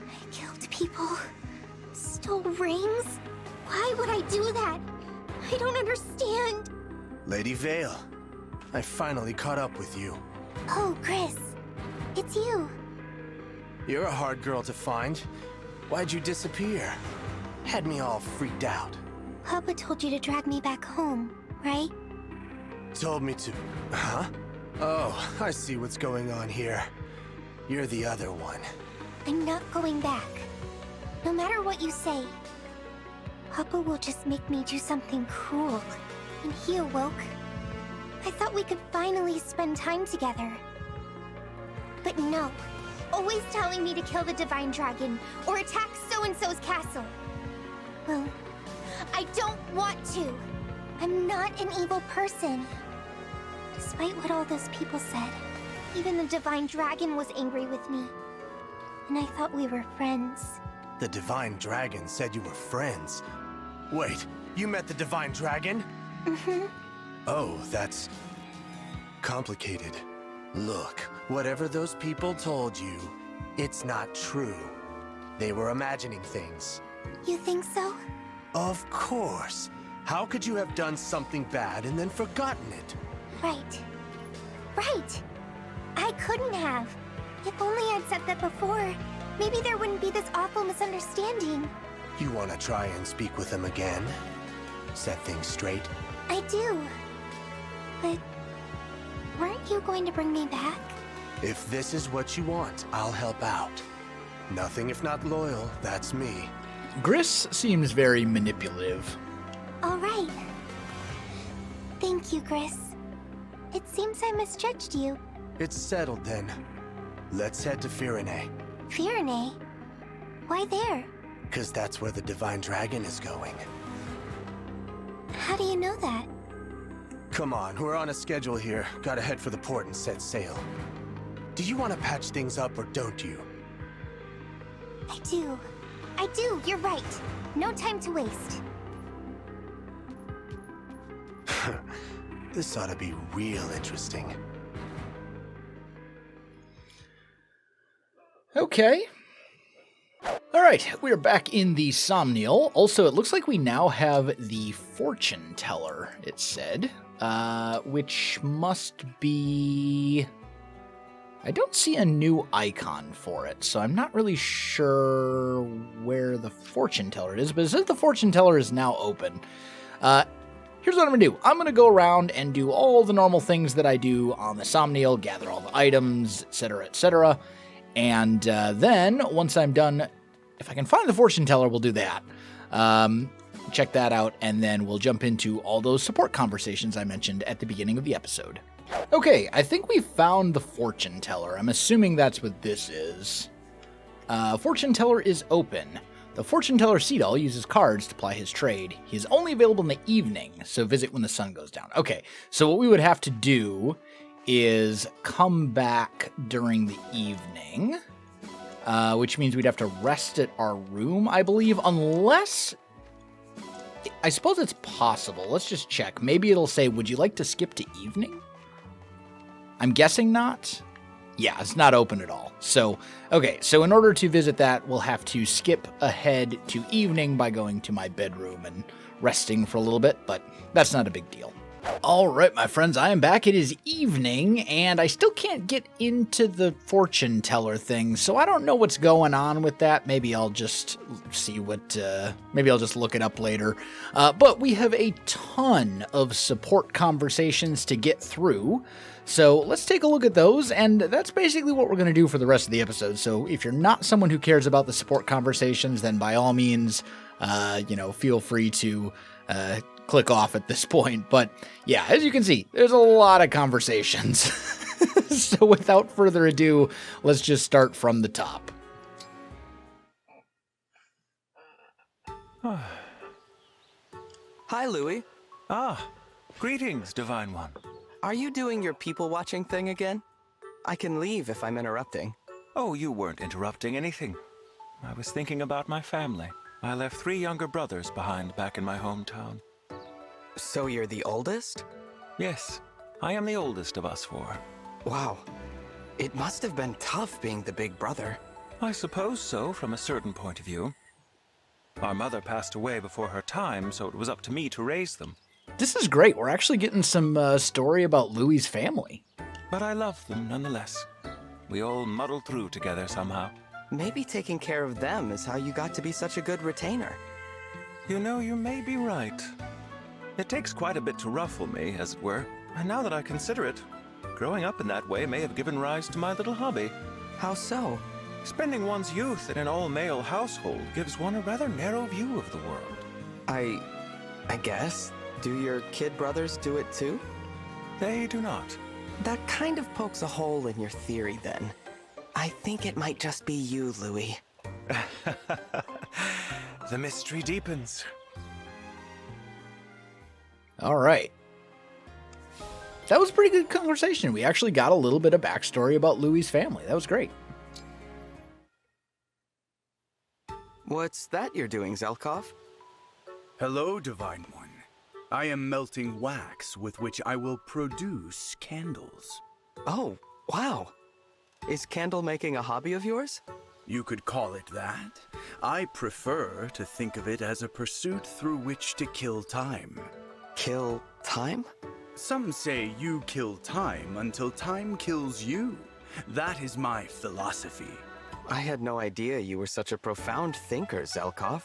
I killed people, stole rings. Why would I do that? I don't understand. Lady Vale, I finally caught up with you. Oh, Chris, it's you. You're a hard girl to find. Why'd you disappear? Had me all freaked out. Papa told you to drag me back home, right? Told me to. Huh? Oh, I see what's going on here. You're the other one. I'm not going back. No matter what you say. Papa will just make me do something cruel. And he awoke. I thought we could finally spend time together. But no. Always telling me to kill the Divine Dragon, or attack so-and-so's castle. Well, I don't want to. I'm not an evil person. Despite what all those people said, even the Divine Dragon was angry with me. And I thought we were friends. The Divine Dragon said you were friends. Wait, you met the Divine Dragon? Mm-hmm. Oh, that's... complicated. Look, whatever those people told you, it's not true. They were imagining things. You think so? Of course. How could you have done something bad and then forgotten it? Right. Right! I couldn't have. If only I'd said that before, maybe there wouldn't be this awful misunderstanding. You want to try and speak with them again? Set things straight? I do. But... weren't you going to bring me back? If this is what you want, I'll help out. Nothing if not loyal, that's me. Gris seems very manipulative. All right. Thank you, Gris. It seems I misjudged you. It's settled then. Let's head to Firene. Firene? Why there? 'Cause that's where the Divine Dragon is going. How do you know that? Come on, we're on a schedule here. Gotta head for the port and set sail. Do you want to patch things up or don't you? I do. I do, you're right. No time to waste. This ought to be real interesting. Okay. All right, we're back in the Somniel. Also, it looks like we now have the fortune teller, it said, which must be... I don't see a new icon for it, so I'm not really sure where the fortune teller is, but it says the fortune teller is now open. Here's what I'm going to do. I'm going to go around and do all the normal things that I do on the Somniel, gather all the items, etc., etc. And then, once I'm done, if I can find the fortune teller, we'll do that. Check that out, and then we'll jump into all those support conversations I mentioned at the beginning of the episode. Okay, I think we found the fortune teller. I'm assuming that's what this is. Fortune teller is open. The fortune teller Seedall uses cards to ply his trade. He is only available in the evening, so visit when the sun goes down. Okay, so what we would have to do is come back during the evening, which means we'd have to rest at our room, I believe, unless... I suppose it's possible. Let's just check. Maybe it'll say, would you like to skip to evening? I'm guessing not. Yeah, it's not open at all. So, okay, so in order to visit that, we'll have to skip ahead to evening by going to my bedroom and resting for a little bit, but that's not a big deal. All right, my friends, I am back. It is evening, and I still can't get into the fortune teller thing, so I don't know what's going on with that. Maybe I'll just see what, maybe I'll just look it up later. But we have a ton of support conversations to get through, so let's take a look at those, and that's basically what we're going to do for the rest of the episode. So if you're not someone who cares about the support conversations, then by all means, feel free to click off at this point. But yeah, as you can see, there's a lot of conversations. So without further ado, let's just start from the top. Hi, Louis. Ah, greetings, Divine One. Are you doing your people-watching thing again? I can leave if I'm interrupting. Oh, you weren't interrupting anything. I was thinking about my family. I left 3 younger brothers behind back in my hometown. So you're the oldest? Yes, I am the oldest of us 4. Wow. It must have been tough being the big brother. I suppose so, from a certain point of view. Our mother passed away before her time, so it was up to me to raise them. This is great. We're actually getting some story about Louis's family. But I love them nonetheless. We all muddled through together somehow. Maybe taking care of them is how you got to be such a good retainer. You know, you may be right. It takes quite a bit to ruffle me, as it were. And now that I consider it, growing up in that way may have given rise to my little hobby. How so? Spending one's youth in an all-male household gives one a rather narrow view of the world. I guess. Do your kid brothers do it too? They do not. That kind of pokes a hole in your theory then. I think it might just be you, Louis. The mystery deepens. All right. That was a pretty good conversation. We actually got a little bit of backstory about Louis's family. That was great. What's that you're doing, Zelkov? Hello, Divine One. I am melting wax with which I will produce candles. Oh, wow. Is candle making a hobby of yours? You could call it that. I prefer to think of it as a pursuit through which to kill time. Kill time? Some say you kill time until time kills you. That is my philosophy. I had no idea you were such a profound thinker, Zelkov.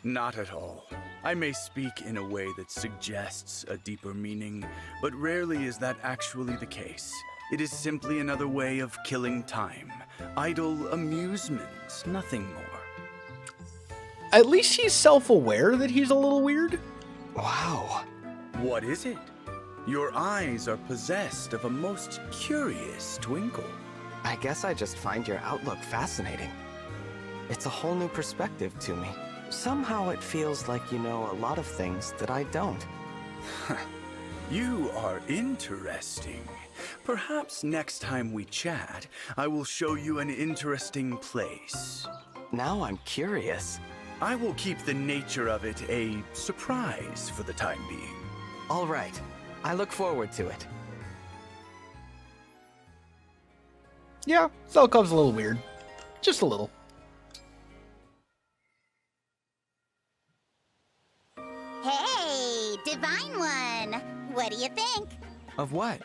Not at all. I may speak in a way that suggests a deeper meaning, but rarely is that actually the case. It is simply another way of killing time. Idle amusement, nothing more. At least he's self-aware that he's a little weird. Wow. What is it? Your eyes are possessed of a most curious twinkle. I guess I just find your outlook fascinating. It's a whole new perspective to me. Somehow it feels like you know a lot of things that I don't. You are interesting. Perhaps next time we chat, I will show you an interesting place. Now I'm curious. I will keep the nature of it a surprise for the time being. All right. I look forward to it. Yeah, Zelkov's a little weird. Just a little. Hey, Divine One! What do you think? Of what?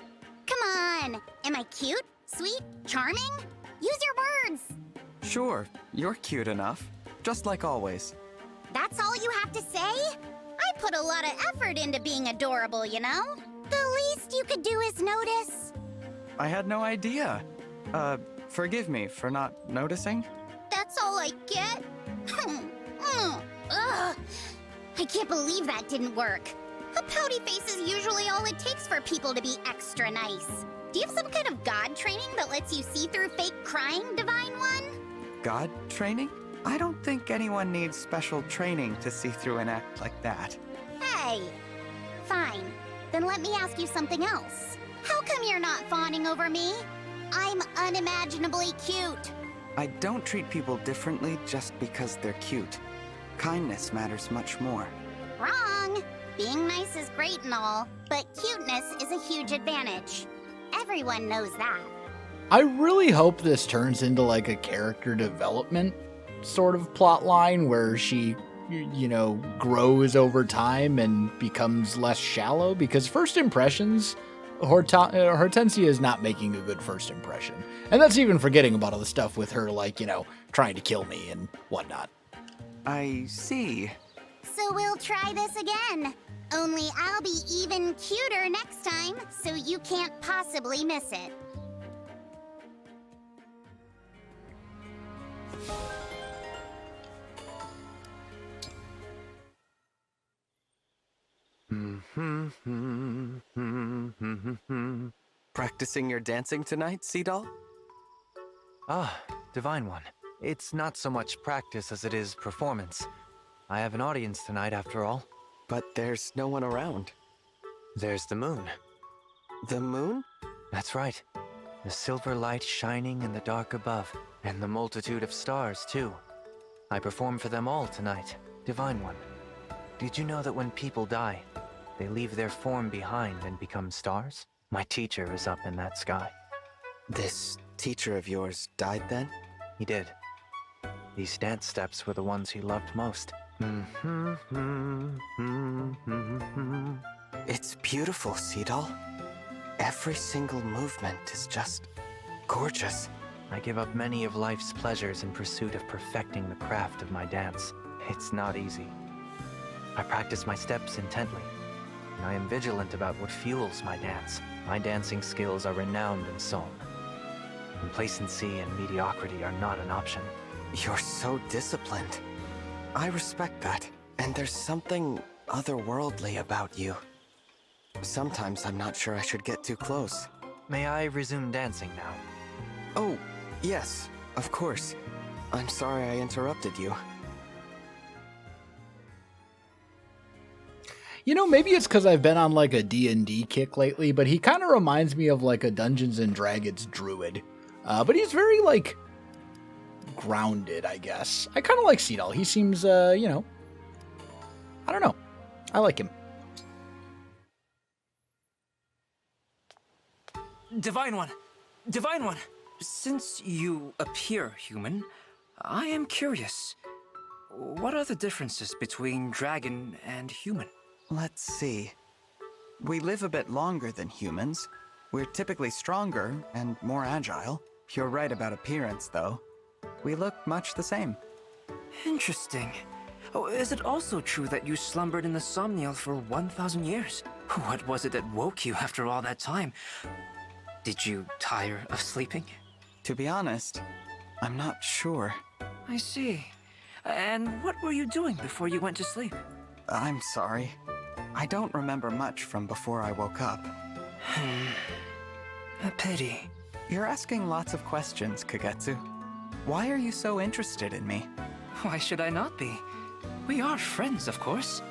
Come on! Am I cute? Sweet? Charming? Use your words! Sure, you're cute enough. Just like always. That's all you have to say? I put a lot of effort into being adorable, you know? The least you could do is notice. I had no idea. Forgive me for not noticing. That's all I get? Ugh. I can't believe that didn't work. A pouty face is usually all it takes for people to be extra nice. Do you have some kind of god training that lets you see through fake crying, Divine One? God training? I don't think anyone needs special training to see through an act like that. Hey! Fine. Then let me ask you something else. How come you're not fawning over me? I'm unimaginably cute. I don't treat people differently just because they're cute. Kindness matters much more. Wrong! Being nice is great and all, but cuteness is a huge advantage. Everyone knows that. I really hope this turns into like a character development sort of plot line where she, grows over time and becomes less shallow, because first impressions, Hortensia is not making a good first impression. And that's even forgetting about all the stuff with her, trying to kill me and whatnot. I see. So we'll try this again. Only I'll be even cuter next time, so you can't possibly miss it. Practicing your dancing tonight, Seadoll? Ah, Divine One. It's not so much practice as it is performance. I have an audience tonight, after all. But there's no one around. There's the moon. The moon? That's right. The silver light shining in the dark above, and the multitude of stars, too. I perform for them all tonight, Divine One. Did you know that when people die, they leave their form behind and become stars? My teacher is up in that sky. This teacher of yours died then? He did. These dance steps were the ones he loved most. It's beautiful, Seadoll. Every single movement is just gorgeous. I give up many of life's pleasures in pursuit of perfecting the craft of my dance. It's not easy. I practice my steps intently, and I am vigilant about what fuels my dance. My dancing skills are renowned in song. Complacency and mediocrity are not an option. You're so disciplined. I respect that. And there's something otherworldly about you. Sometimes I'm not sure I should get too close. May I resume dancing now? Oh, yes, of course. I'm sorry I interrupted you. Maybe it's because I've been on a D&D kick lately, but he kind of reminds me of a Dungeons & Dragons druid. But he's very, grounded, I guess. I kind of like Seadoll. He seems, I don't know. I like him. Divine One! Divine One! Since you appear human, I am curious. What are the differences between dragon and human? Let's see. We live a bit longer than humans. We're typically stronger and more agile. You're right about appearance, though. We look much the same. Interesting. Oh, is it also true that you slumbered in the Somniel for 1,000 years? What was it that woke you after all that time? Did you tire of sleeping? To be honest, I'm not sure. I see. And what were you doing before you went to sleep? I'm sorry. I don't remember much from before I woke up. A pity. You're asking lots of questions, Kagetsu. Why are you so interested in me? Why should I not be? We are friends, of course.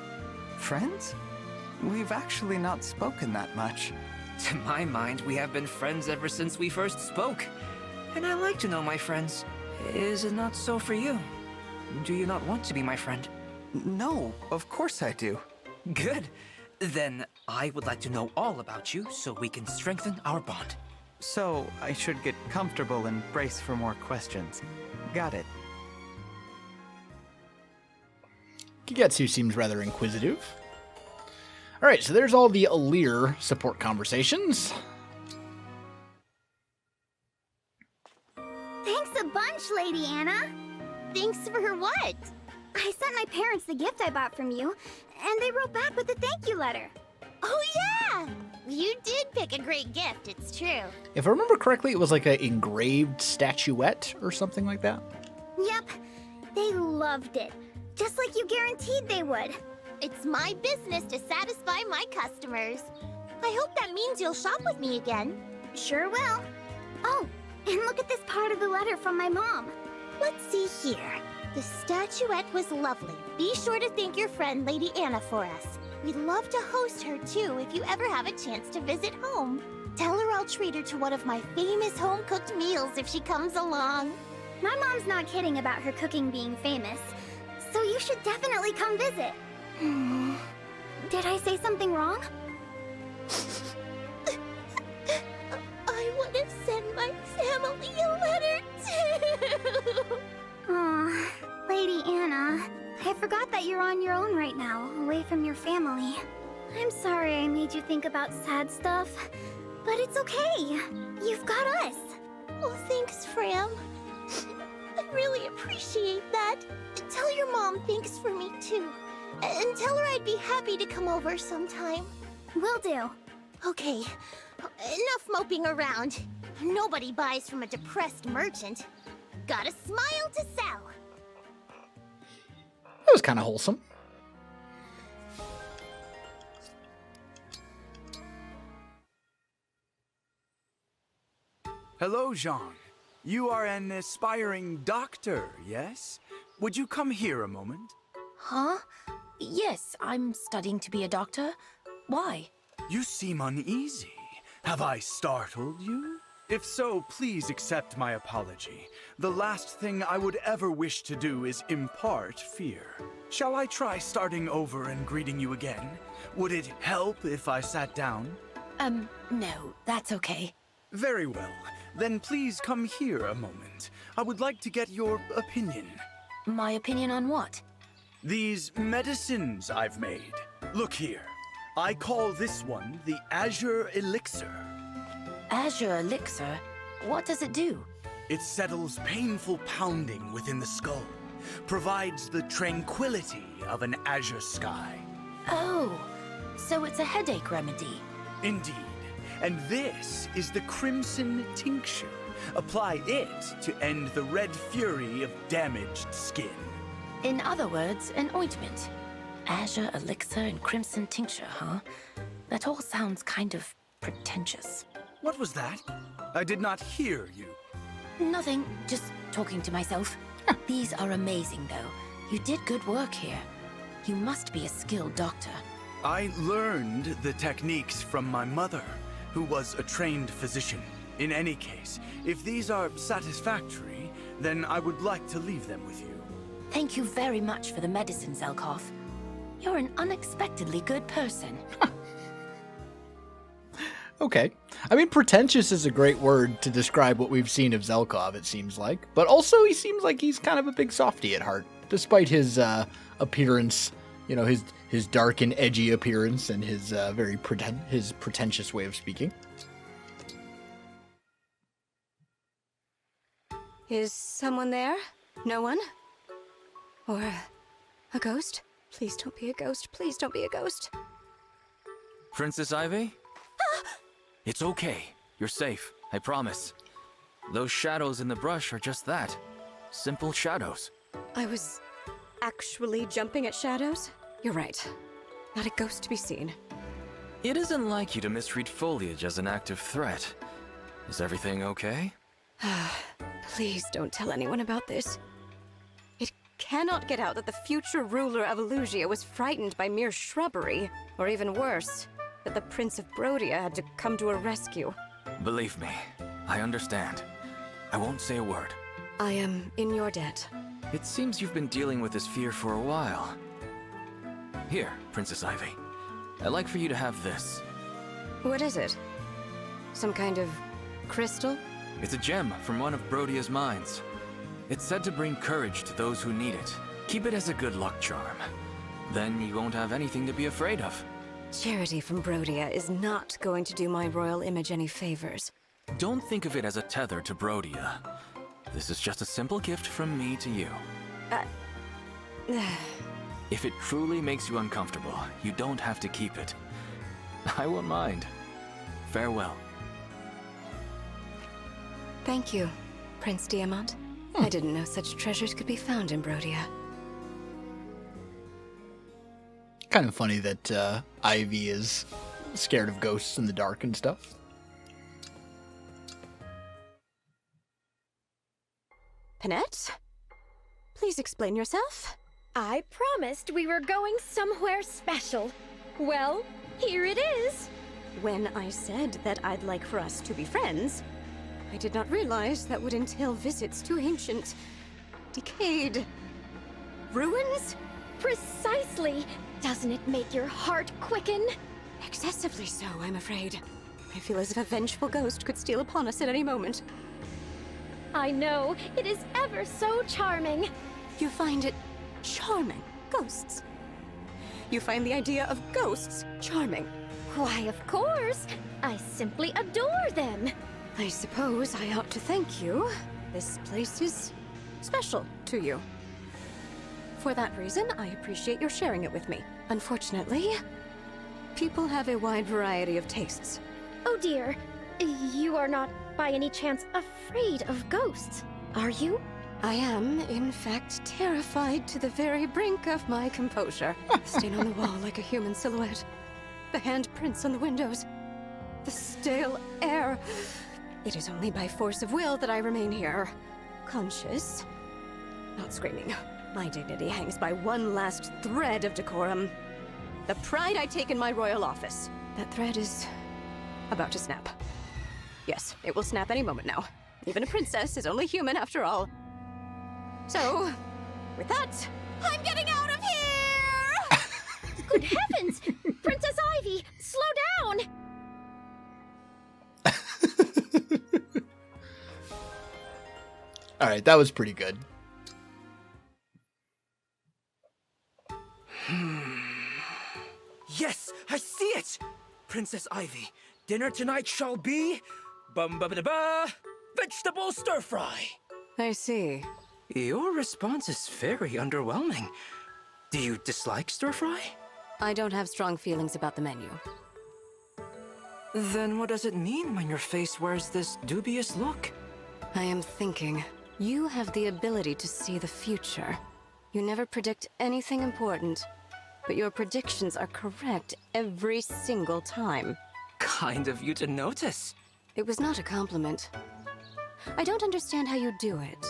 Friends? We've actually not spoken that much. To my mind, we have been friends ever since we first spoke. And I like to know my friends. Is it not so for you? Do you not want to be my friend? No, of course I do. Good. Then I would like to know all about you so we can strengthen our bond. So I should get comfortable and brace for more questions. Got it. Kagetsu seems rather inquisitive. Alright, so there's all the Alir support conversations. bunch, Lady Anna. Thanks for what? I sent my parents the gift I bought from you, and they wrote back with a thank you letter. Oh yeah! You did pick a great gift, it's true. If I remember correctly, it was like an engraved statuette or something like that. Yep, they loved it. Just like you guaranteed they would. It's my business to satisfy my customers. I hope that means you'll shop with me again. Sure will. Oh, and look at this part of the letter from my mom. Let's see here. The statuette was lovely. Be sure to thank your friend Lady Anna for us. We'd love to host her too if you ever have a chance to visit home. Tell her I'll treat her to one of my famous home-cooked meals if she comes along. My mom's not kidding about her cooking being famous, so you should definitely come visit. Did I say something wrong? I want to send my family a letter too. Aw, Lady Anna, I forgot that you're on your own right now, away from your family. I'm sorry I made you think about sad stuff, but it's okay. You've got us. Well, thanks, Fram. I really appreciate that. Tell your mom thanks for me too. And tell her I'd be happy to come over sometime. Will do. Okay, enough moping around. Nobody buys from a depressed merchant. Got a smile to sell. That was kind of wholesome. Hello, Jean. You are an aspiring doctor, yes? Would you come here a moment? Huh? Yes, I'm studying to be a doctor. Why? You seem uneasy. Have I startled you? If so, please accept my apology. The last thing I would ever wish to do is impart fear. Shall I try starting over and greeting you again? Would it help if I sat down? No, that's okay. Very well. Then please come here a moment. I would like to get your opinion. My opinion on what? These medicines I've made. Look here. I call this one the Azure Elixir. Azure Elixir? What does it do? It settles painful pounding within the skull, provides the tranquility of an azure sky. Oh, so it's a headache remedy. Indeed. And this is the Crimson Tincture. Apply it to end the red fury of damaged skin. In other words, an ointment. Azure Elixir and Crimson Tincture, huh? That all sounds kind of pretentious. What was that? I did not hear you. Nothing, just talking to myself. These are amazing, though. You did good work here. You must be a skilled doctor. I learned the techniques from my mother, who was a trained physician. In any case, if these are satisfactory, then I would like to leave them with you. Thank you very much for the medicine, Zelkov. You're an unexpectedly good person. Okay. I mean, pretentious is a great word to describe what we've seen of Zelkov, it seems like. But also, he seems like he's kind of a big softy at heart, despite his appearance, you know, his dark and edgy appearance and his his pretentious way of speaking. Is someone there? No one? Or a ghost? Please don't be a ghost. Please don't be a ghost. Princess Ivy? It's okay. You're safe. I promise. Those shadows in the brush are just that. Simple shadows. I was actually jumping at shadows? You're right. Not a ghost to be seen. It isn't like you to mistreat foliage as an active threat. Is everything okay? Please don't tell anyone about this. It cannot get out that the future ruler of Elusia was frightened by mere shrubbery, or even worse, that the Prince of Brodia had to come to her rescue. Believe me, I understand. I won't say a word. I am in your debt. It seems you've been dealing with this fear for a while. Here, Princess Ivy. I'd like for you to have this. What is it? Some kind of crystal? It's a gem from one of Brodia's mines. It's said to bring courage to those who need it. Keep it as a good luck charm. Then you won't have anything to be afraid of. Charity from Brodia is not going to do my royal image any favors. Don't think of it as a tether to Brodia. This is just a simple gift from me to you. If it truly makes you uncomfortable, you don't have to keep it. I won't mind. Farewell. Thank you, Prince Diamant. I didn't know such treasures could be found in Brodia. Kind of funny that Ivy is scared of ghosts in the dark and stuff. Panette? Please explain yourself. I promised we were going somewhere special. Well, here it is. When I said that I'd like for us to be friends, I did not realize that would entail visits to ancient, decayed ruins? Precisely. Doesn't it make your heart quicken? Excessively so, I'm afraid. I feel as if a vengeful ghost could steal upon us at any moment. I know. It is ever so charming. You find it charming? Ghosts? You find the idea of ghosts charming? Why, of course. I simply adore them. I suppose I ought to thank you. This place is special to you. For that reason, I appreciate your sharing it with me. Unfortunately, people have a wide variety of tastes. Oh dear. You are not, by any chance, afraid of ghosts, are you? I am, in fact, terrified to the very brink of my composure. The stain on the wall like a human silhouette. The handprints on the windows. The stale air. It is only by force of will that I remain here. Conscious. Not screaming. My dignity hangs by one last thread of decorum. The pride I take in my royal office. That thread is about to snap. Yes, it will snap any moment now. Even a princess is only human after all. So, with that, I'm getting out of here! Good heavens! Princess Ivy, slow down! Alright, that was pretty good. Yes, I see it! Princess Ivy, dinner tonight shall be... bum-ba-ba-da-ba... vegetable stir-fry! I see. Your response is very underwhelming. Do you dislike stir-fry? I don't have strong feelings about the menu. Then what does it mean when your face wears this dubious look? I am thinking. You have the ability to see the future. You never predict anything important, but your predictions are correct every single time. Kind of you to notice. It was not a compliment. I don't understand how you do it.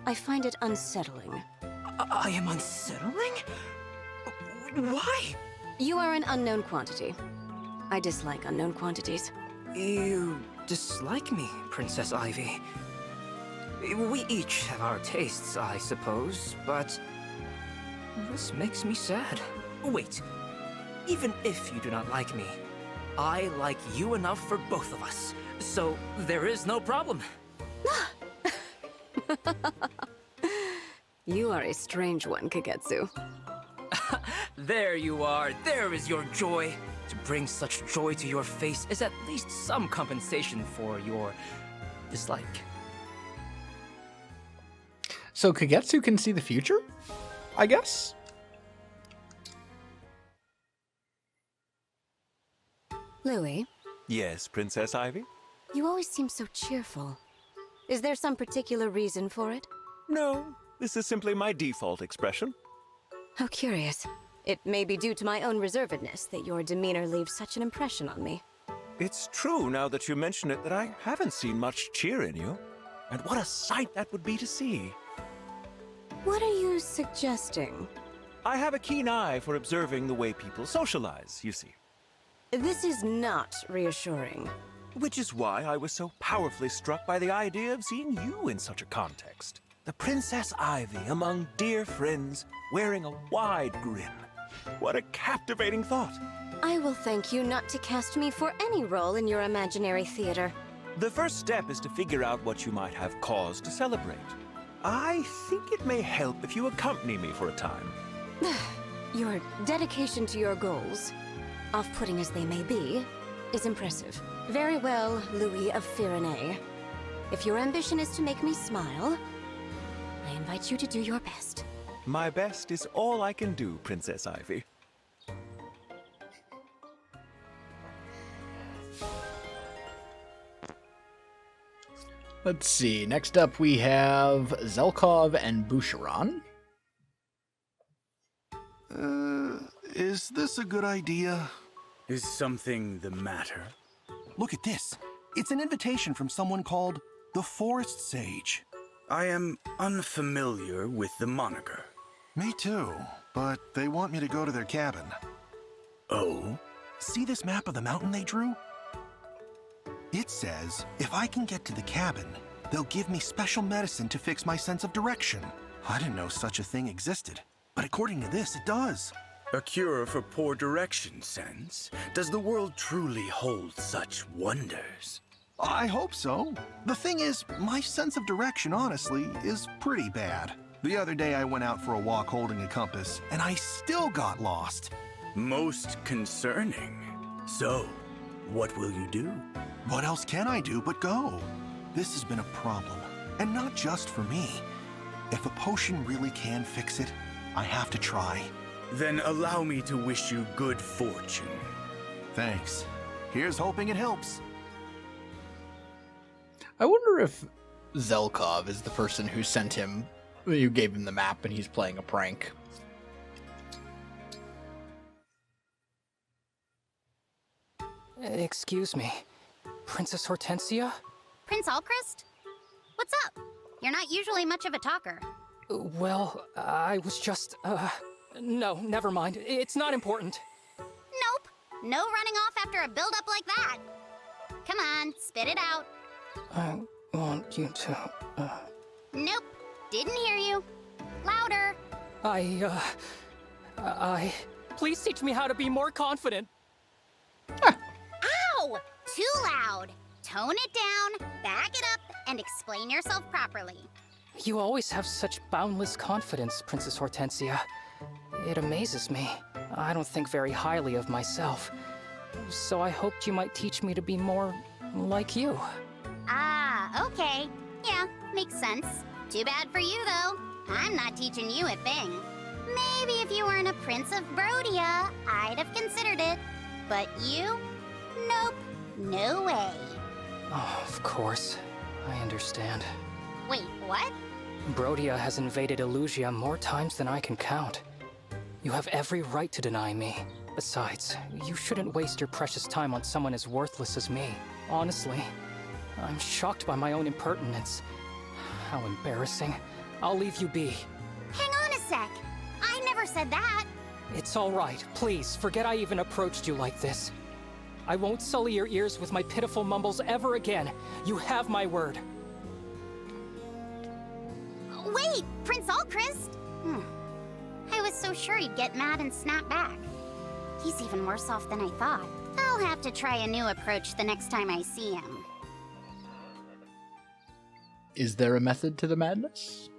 I find it unsettling. I am unsettling? Why? You are an unknown quantity. I dislike unknown quantities. You dislike me, Princess Ivy. We each have our tastes, I suppose, but this makes me sad. Wait, even if you do not like me, I like you enough for both of us, so there is no problem. You are a strange one, Kagetsu. There you are. There is your joy. To bring such joy to your face is at least some compensation for your dislike. So Kagetsu can see the future? I guess? Louis? Yes, Princess Ivy? You always seem so cheerful. Is there some particular reason for it? No, this is simply my default expression. How curious. It may be due to my own reservedness that your demeanor leaves such an impression on me. It's true, now that you mention it, that I haven't seen much cheer in you. And what a sight that would be to see. What are you suggesting? I have a keen eye for observing the way people socialize, you see. This is not reassuring. Which is why I was so powerfully struck by the idea of seeing you in such a context. The Princess Ivy among dear friends, wearing a wide grin. What a captivating thought. I will thank you not to cast me for any role in your imaginary theater. The first step is to figure out what you might have cause to celebrate. I think it may help if you accompany me for a time. Your dedication to your goals, off-putting as they may be, is impressive. Very well, Louis of Firenze. If your ambition is to make me smile, I invite you to do your best. My best is all I can do, Princess Ivy. Let's see. Next up, we have Zelkov and Boucheron. Is this a good idea? Is something the matter? Look at this. It's an invitation from someone called the Forest Sage. I am unfamiliar with the moniker. Me too, but they want me to go to their cabin. Oh? See this map of the mountain they drew? It says if I can get to the cabin, they'll give me special medicine to fix my sense of direction. I didn't know such a thing existed, but according to this, it does. A cure for poor direction sense? Does the world truly hold such wonders? I hope so. The thing is, my sense of direction, honestly, is pretty bad. The other day I went out for a walk holding a compass, and I still got lost. Most concerning. So, what will you do? What else can I do but go? This has been a problem, and not just for me. If a potion really can fix it, I have to try. Then allow me to wish you good fortune. Thanks. Here's hoping it helps. I wonder if Zelkov is the person who sent him, who gave him the map and he's playing a prank. Excuse me. Princess Hortensia? Prince Alchrist? What's up? You're not usually much of a talker. Well, I was just, no, never mind. It's not important. Nope. No running off after a build-up like that. Come on, spit it out. I want you to, Nope. Didn't hear you. Louder. Please teach me how to be more confident. Ow! Too loud. Tone it down, back it up, and explain yourself properly. You always have such boundless confidence, Princess Hortensia. It amazes me. I don't think very highly of myself. So I hoped you might teach me to be more like you. Ah, okay. Yeah, makes sense. Too bad for you, though. I'm not teaching you a thing. Maybe if you weren't a Prince of Brodia, I'd have considered it. But you? Nope. No way. Oh, of course. I understand. Wait, what? Brodia has invaded Elusia more times than I can count. You have every right to deny me. Besides, you shouldn't waste your precious time on someone as worthless as me. Honestly, I'm shocked by my own impertinence. How embarrassing. I'll leave you be. Hang on a sec. I never said that. It's all right. Please, forget I even approached you like this. I won't sully your ears with my pitiful mumbles ever again. You have my word. Wait, Prince Alchrist? I was so sure he'd get mad and snap back. He's even worse off than I thought. I'll have to try a new approach the next time I see him. Is there a method to the madness?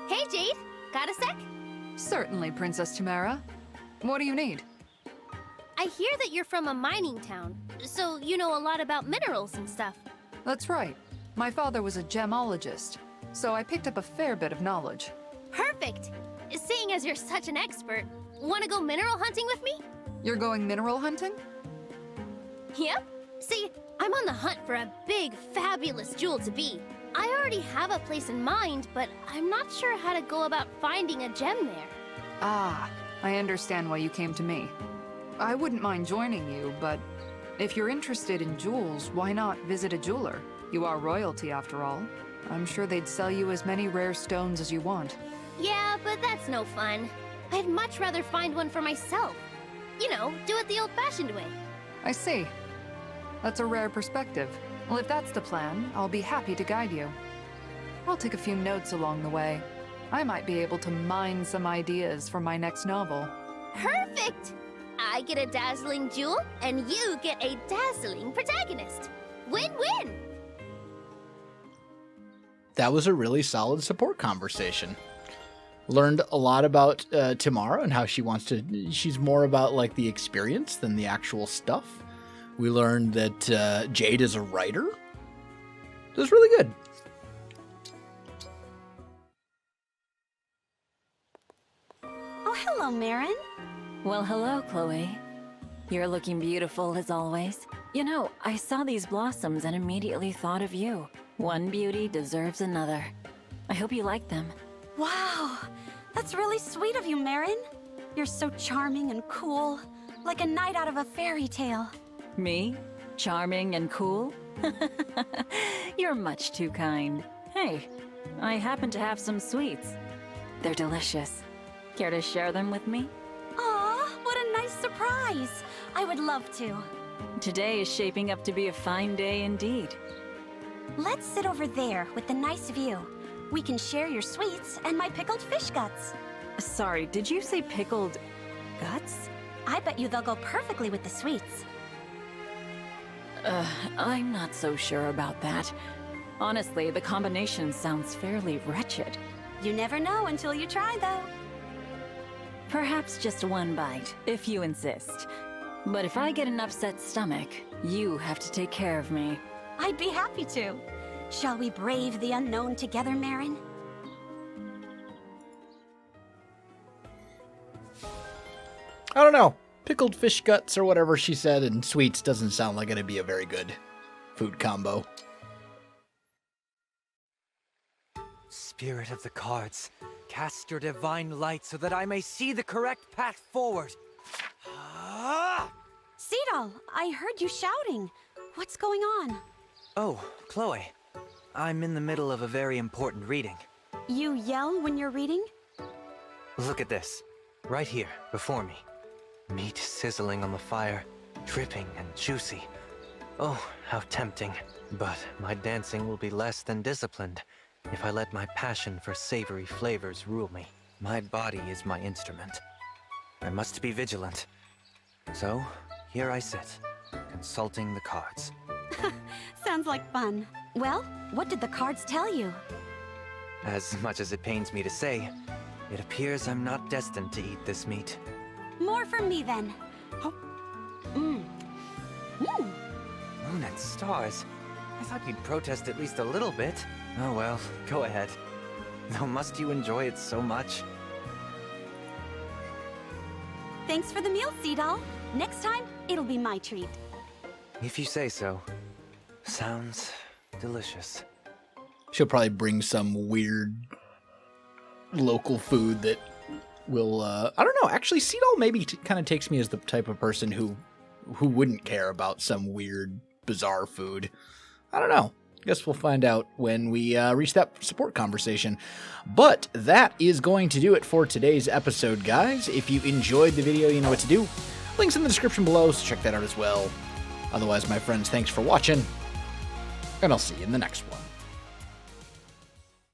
Hey, Jade. Got a sec? Certainly, Princess Tamara. What do you need? I hear that you're from a mining town, so you know a lot about minerals and stuff. That's right. My father was a gemologist, so I picked up a fair bit of knowledge. Perfect! Seeing as you're such an expert, wanna go mineral hunting with me? You're going mineral hunting? Yep. See, I'm on the hunt for a big, fabulous jewel to be. I already have a place in mind, but I'm not sure how to go about finding a gem there. Ah, I understand why you came to me. I wouldn't mind joining you, but if you're interested in jewels, why not visit a jeweler? You are royalty, after all. I'm sure they'd sell you as many rare stones as you want. Yeah, but that's no fun. I'd much rather find one for myself. You know, do it the old-fashioned way. I see. That's a rare perspective. Well, if that's the plan, I'll be happy to guide you. I'll take a few notes along the way. I might be able to mine some ideas for my next novel. Perfect! I get a dazzling jewel, and you get a dazzling protagonist. Win-win! That was a really solid support conversation. Learned a lot about Tamara and how she's more about like the experience than the actual stuff. We learned that Jade is a writer. It was really good. Oh, hello, Marin. Well, hello, Chloe. You're looking beautiful as always. You know, I saw these blossoms and immediately thought of you. One beauty deserves another. I hope you like them. Wow, that's really sweet of you, Marin. You're so charming and cool, like a knight out of a fairy tale. Me? Charming and cool? You're much too kind. Hey, I happen to have some sweets. They're delicious. Care to share them with me? Aw, what a nice surprise. I would love to. Today is shaping up to be a fine day indeed. Let's sit over there with the nice view. We can share your sweets and my pickled fish guts. Sorry, did you say pickled guts? I bet you they'll go perfectly with the sweets. I'm not so sure about that. Honestly, the combination sounds fairly wretched. You never know until you try, though. Perhaps just one bite, if you insist. But if I get an upset stomach, you have to take care of me. I'd be happy to. Shall we brave the unknown together, Marin? I don't know. Pickled fish guts or whatever she said and sweets doesn't sound like it'd be a very good food combo. Spirit of the cards, cast your divine light so that I may see the correct path forward. Cedal, I heard you shouting. What's going on? Oh, Chloe. I'm in the middle of a very important reading. You yell when you're reading? Look at this. Right here, before me. Meat sizzling on the fire, dripping and juicy. Oh, how tempting. But my dancing will be less than disciplined if I let my passion for savory flavors rule me. My body is my instrument. I must be vigilant. So, here I sit, consulting the cards. Sounds like fun. Well, what did the cards tell you? As much as it pains me to say, it appears I'm not destined to eat this meat. More for me, then. Moon and stars. I thought you'd protest at least a little bit. Oh well, go ahead. Though must you enjoy it so much? Thanks for the meal, Cedal. Next time, it'll be my treat. If you say so. Sounds delicious. She'll probably bring some weird local food that will, I don't know, actually Cedal maybe kind of takes me as the type of person who wouldn't care about some weird, bizarre food. I don't know. Guess we'll find out when we reach that support conversation. But that is going to do it for today's episode, guys. If you enjoyed the video, you know what to do. Links in the description below, so check that out as well. Otherwise, my friends, thanks for watching, and I'll see you in the next one.